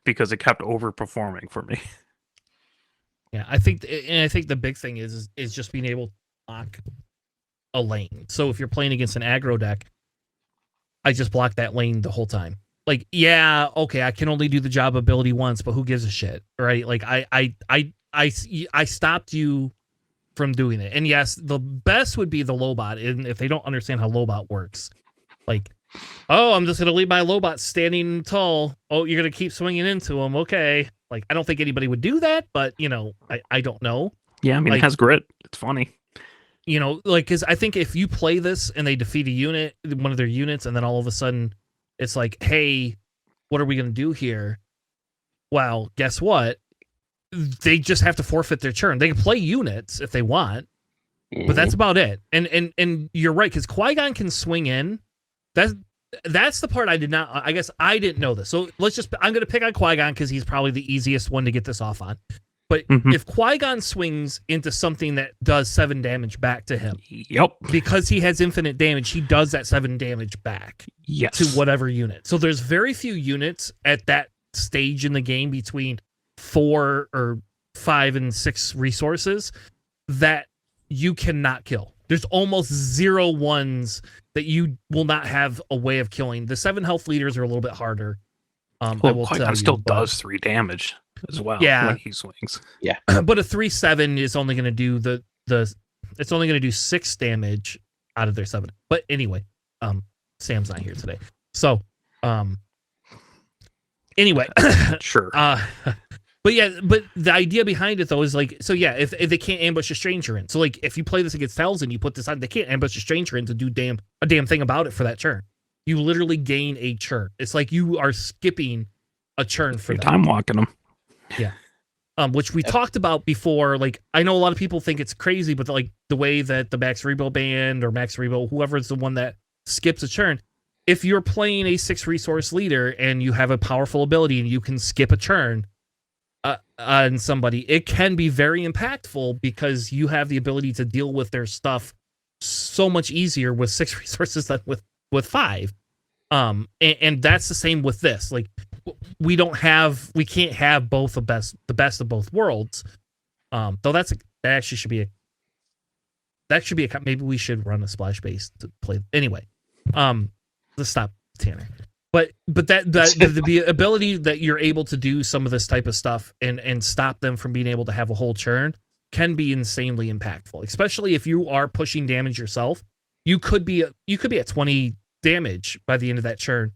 Because it kept overperforming for me. Yeah, I think the big thing is just being able to block a lane. So if you're playing against an aggro deck, I just block that lane the whole time. like, yeah, okay, I can only do the job ability once, but who gives a shit, right? Like, I stopped you from doing it. And yes, the best would be the Lobot, and if they don't understand how Lobot works, like, oh, I'm just gonna leave my Lobot standing tall. Oh, you're gonna keep swinging into him, okay? Like, I don't think anybody would do that, but I don't know. Yeah, I mean, Like, it has grit. It's funny. like, because I think if you play this and they defeat a unit, one of their units, and then all of a sudden it's like, hey, what are we going to do here? Well, guess what? They just have to forfeit their turn. They can play units if they want, but that's about it. And you're right, because Qui-Gon can swing in. That's the part I did not. I guess I didn't know this. So I'm going to pick on Qui-Gon because he's probably the easiest one to get this off on. But if Qui-Gon swings into something that does 7 damage back to him, yep, because he has infinite damage, he does that 7 damage back to whatever unit. So there's very few units at that stage in the game between 4 or 5 and 6 resources that you cannot kill. There's almost 0 ones that you will not have a way of killing. The 7 health leaders are a little bit harder. Well, Qui-Gon still does 3 damage as well when he swings. Yeah. But a 3/7 is only going to do it's only going to do 6 damage out of their 7. But anyway, Sam's not here today. So, anyway, sure. But the idea behind it though is like, so yeah, if they can't ambush a stranger in. So like if you play this against Talzin, you put this on, they can't ambush a stranger in to do a damn thing about it for that turn. You literally gain a turn. It's like you are skipping a turn for You're that. time walking them. Yeah. Which we talked about before. Like, I know a lot of people think it's crazy, but like the way that the Max Rebo band or Max Rebo, whoever's the one that skips a turn, if you're playing a 6 resource leader and you have a powerful ability and you can skip a turn on somebody, it can be very impactful because you have the ability to deal with their stuff so much easier with 6 resources than with 5. And that's the same with this. Like, we can't have both the best of both worlds. Though that actually should be maybe we should run a splash base to play anyway. Let's stop, Tanner. But the ability that you're able to do some of this type of stuff and stop them from being able to have a whole turn can be insanely impactful, especially if you are pushing damage yourself. You could be at 20 damage by the end of that turn,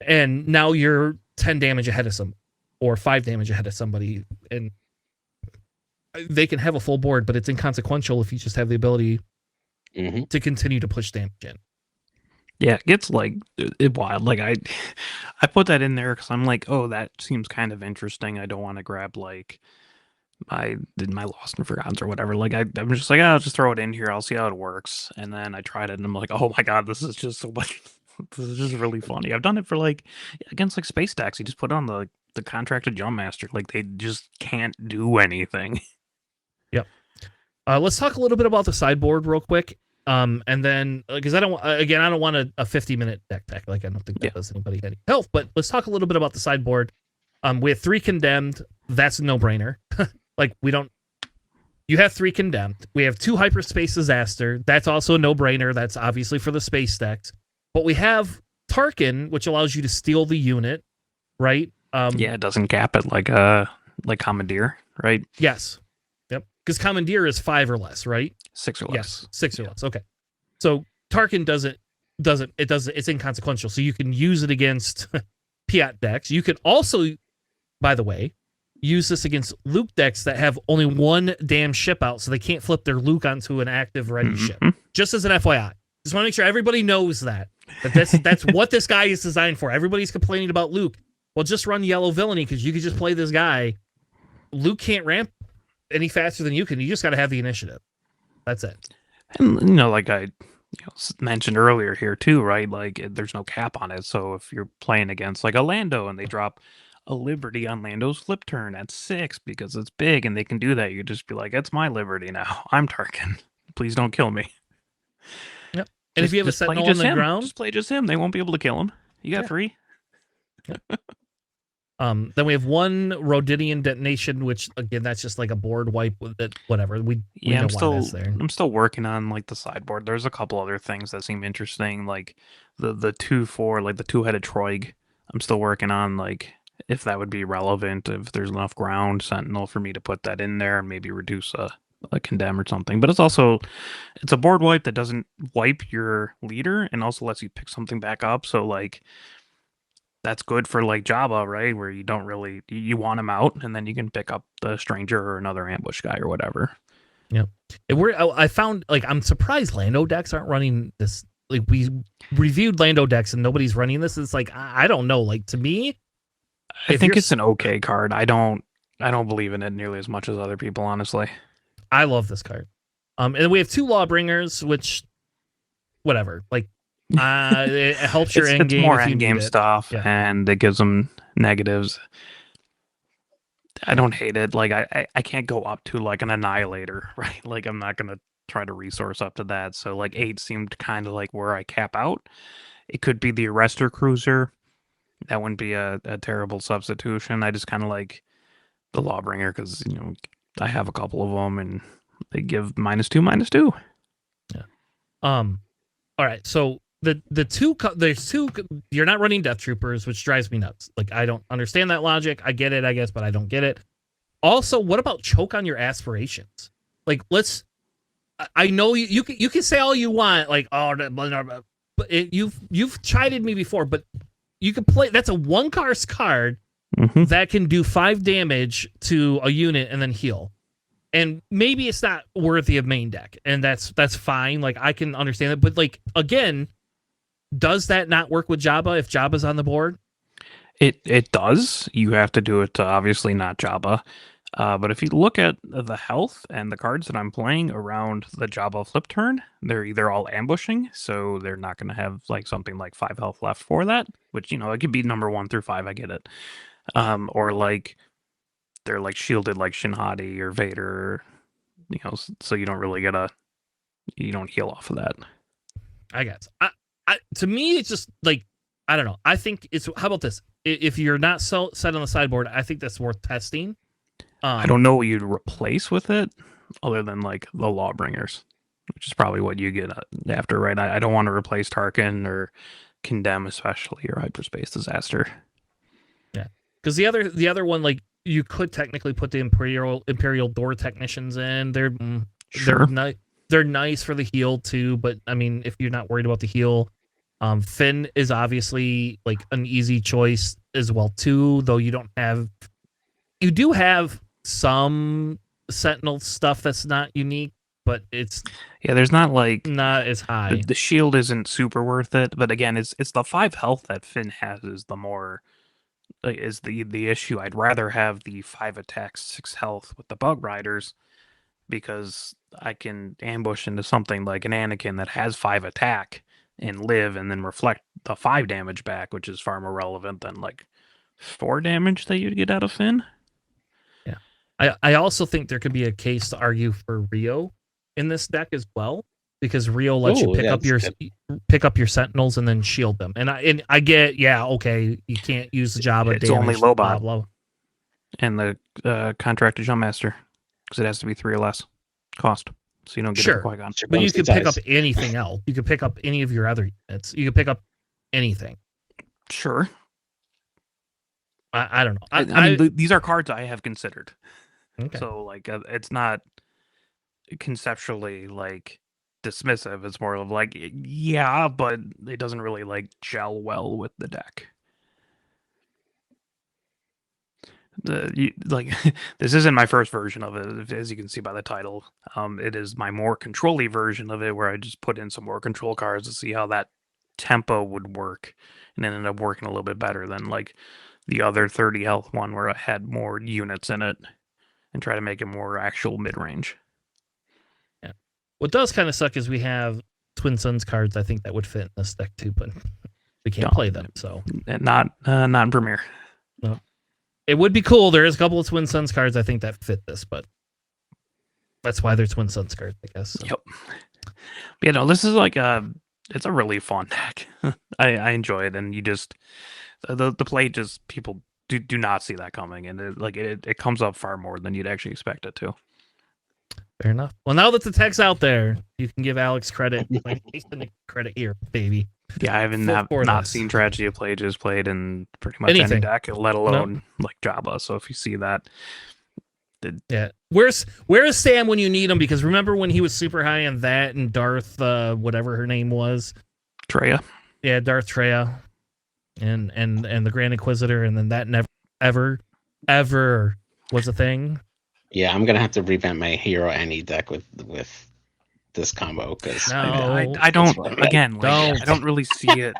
and now you're 10 damage ahead of some, or 5 damage ahead of somebody, and they can have a full board, but it's inconsequential if you just have the ability to continue to push damage in. Yeah, it gets like wild. Like I put that in there because I'm like, oh, that seems kind of interesting. I don't want to grab like my Lost and Forgotten or whatever. Like I'm just like, I'll just throw it in here. I'll see how it works. And then I tried it and I'm like, oh my god, this is just so much. This is just really funny. I've done it for like against like space stacks. You just put on the contracted jump master. Like they just can't do anything. Yep. Let's talk a little bit about the sideboard real quick. And then because I don't want a 50-minute deck tech. Like I don't think that does anybody any health. But let's talk a little bit about the sideboard. We have 3 condemned. That's a no-brainer. Like you have 3 condemned. We have 2 hyperspace disaster. That's also a no-brainer. That's obviously for the space stacks. But we have Tarkin, which allows you to steal the unit, right? Yeah, it doesn't cap it like Commandeer, right? Yes. Yep. Because Commandeer is 5 or less, right? 6 or less. Yes, 6 or less. Okay. So Tarkin it's inconsequential. So you can use it against Piat decks. You can also, by the way, use this against Luke decks that have only 1 damn ship out, so they can't flip their Luke onto an active ready ship. Just as an FYI. Just want to make sure everybody knows that's what this guy is designed for. Everybody's complaining about Luke. Well, just run Yellow Villainy because you can just play this guy. Luke can't ramp any faster than you can. You just got to have the initiative. That's it. And like I mentioned earlier here too, right? Like there's no cap on it. So if you're playing against like a Lando and they drop a Liberty on Lando's flip turn at 6 because it's big and they can do that, you just be like, "It's my Liberty now. I'm Tarkin. Please don't kill me." Yep. And if you have a Sentinel on the ground, just play just him. They won't be able to kill him. You got 3. Yep. Then we have 1 Rodidian detonation, which again, that's just like a board wipe with it. Whatever. I'm still working on like the sideboard. There's a couple other things that seem interesting, like the 2/4, like the 2-headed Troig I'm still working on like if that would be relevant, if there's enough ground sentinel for me to put that in there and maybe reduce a condemn or something. But it's a board wipe that doesn't wipe your leader and also lets you pick something back up. So like that's good for like Jabba, right? Where you don't really you want him out and then you can pick up the stranger or another ambush guy or whatever. Yep. I found like I'm surprised Lando decks aren't running this. Like we reviewed Lando decks and nobody's running this. It's like I don't know. Like to me, I if think you're it's an okay card. I don't believe in it nearly as much as other people, honestly. I love this card. And we have 2 Lawbringers, which whatever. Like it helps your end It's game more if you end need game it. stuff, Yeah. and it gives them negatives. I don't hate it. Like I can't go up to like an annihilator, right? Like I'm not gonna try to resource up to that. So like 8 seemed kind of like where I cap out. It could be the arrestor cruiser. That wouldn't be a terrible substitution. I just kind of like the Lawbringer because I have a couple of them and they give -2/-2. Yeah. All right. So there's 2. You're not running Death Troopers, which drives me nuts. Like I don't understand that logic. I get it, I guess, but I don't get it. Also, what about choke on your aspirations? Like I know you can say all you want, like but you've chided me before, but you can play. That's a 1-cost card that can do 5 damage to a unit and then heal. And maybe it's not worthy of main deck, and that's fine. Like I can understand it, but like again, does that not work with Jabba if Jabba's on the board? It does. You have to do it to obviously not Jabba. But if you look at the health and the cards that I'm playing around the Jabba flip turn, they're either all ambushing, so they're not going to have like something like 5 health left for that, which it could be number 1 through 5. I get it. Or like they're like shielded like Shinhati or Vader, so you don't really you don't heal off of that. I guess. To me, it's just like I don't know. I think it's. How about this? If you're not set on the sideboard, I think that's worth testing. I don't know what you'd replace with it, other than like the Lawbringers, which is probably what you get after, right? I don't want to replace Tarkin or Condemn, especially, or Hyperspace Disaster. Yeah, because the other one, like you could technically put the Imperial Door Technicians in. Sure. They're nice for the heal too, but I mean, if you're not worried about the heal, Finn is obviously like an easy choice as well too. Though you do have some Sentinel stuff that's not unique, but it's there's not as high. The shield isn't super worth it, but again, it's the 5 health that Finn has is the more is the issue. I'd rather have the 5 attack 6 health with the Bug Riders, because I can ambush into something like an Anakin that has 5 attack and live and then reflect the 5 damage back, which is far more relevant than like 4 damage that you'd get out of Finn. Yeah. I also think there could be a case to argue for Rio in this deck as well, because Rio lets you pick up your Sentinels and then shield them. And I get, okay, you can't use the Jabba. It's only Lobot and the contracted Jump Master, because it has to be 3 or less cost, so you don't get a Qui-Gon. But you could pick up anything else. You could pick up any of your other units. You could pick up anything. Sure. I don't know. I mean, these are cards I have considered. Okay. So like, it's not conceptually like dismissive. It's more of like, yeah, but it doesn't really like gel well with the deck. This isn't my first version of it, as you can see by the title. It is my more control-y version of it, where I just put in some more control cards to see how that tempo would work, and it ended up working a little bit better than like the other 30 health one, where I had more units in it and try to make it more actual mid-range. Yeah. What does kind of suck is we have Twin Suns cards I think that would fit in this deck too, but we can't play them. So not in Premier. No. It would be cool. There is a couple of Twin Suns cards I think that fit this, but that's why they're Twin Suns cards, I guess. So. Yep. This is like it's a really fun deck. I enjoy it, and you just the play just people do not see that coming, and it comes up far more than you'd actually expect it to. Fair enough. Well, now that the tech's out there, you can give Alex credit. Credit here, baby. Yeah, I haven't for not this. seen Tragedy of Plages played in pretty much Anything. any deck, let alone like Jabba. So if you see that, yeah, where's Sam when you need him? Because remember when he was super high on that and Darth, whatever her name was, Treya. Yeah, Darth Treya, and the Grand Inquisitor, and then that never ever was a thing. Yeah, I'm gonna have to revamp my Hero Any deck with this combo because I don't again like, Don't. I don't really see it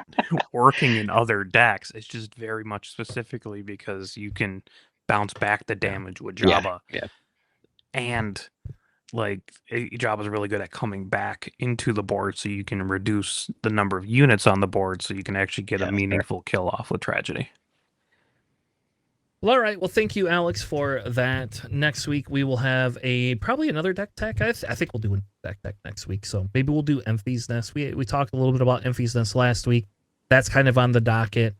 working in other decks. It's just very much specifically because you can bounce back the damage with Jabba. Yeah. And like Jabba's really good at coming back into the board so you can reduce the number of units on the board so you can actually get a meaningful kill off with Tragedy. Well, all right. Well, thank you, Alex, for that. Next week we will have probably another deck tech. I think we'll do a deck tech next week. So maybe we'll do Emphy's Nest. We talked a little bit about Emphy's Nest last week. That's kind of on the docket.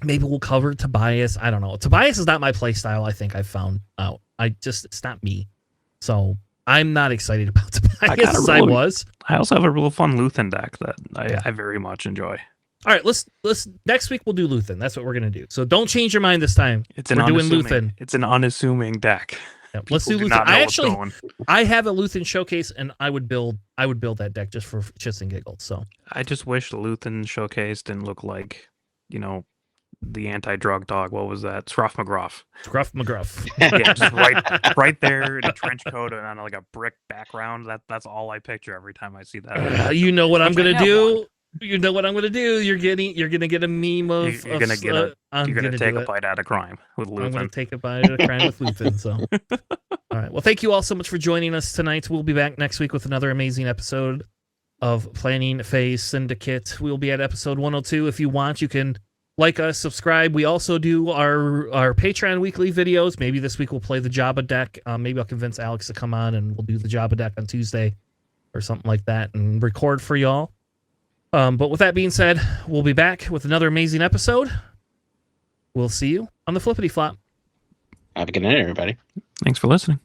Maybe we'll cover Tobias. I don't know. Tobias is not my play style. I think I found out. It's not me. So I'm not excited about Tobias as I was. I also have a real fun Luthen deck that I very much enjoy. All right, let's next week we'll do Luthen. That's what we're gonna do. So don't change your mind this time. We're doing Luthen. It's an unassuming deck. Yeah, let's do Luthen. I have a Luthen showcase, and I would build that deck just for shits and giggles. So I just wish the Luthen showcase didn't look like, the anti-drug dog. What was that? Scruff McGruff. Scruff McGruff. Yeah, just right there in a trench coat and on like a brick background. That's all I picture every time I see that. You know what I'm gonna do? You know what I'm gonna do? You're gonna get a meme of. You're gonna take a bite out of crime with Luthen. I'm gonna take a bite out of crime with Luthen. So, all right. Well, thank you all so much for joining us tonight. We'll be back next week with another amazing episode of Planning Phase Syndicate. We'll be at episode 102. If you want, you can like us, subscribe. We also do our Patreon weekly videos. Maybe this week we'll play the Jabba deck. Maybe I'll convince Alex to come on and we'll do the Jabba deck on Tuesday or something like that and record for y'all. But with that being said, we'll be back with another amazing episode. We'll see you on the flippity flop. Have a good night, everybody. Thanks for listening.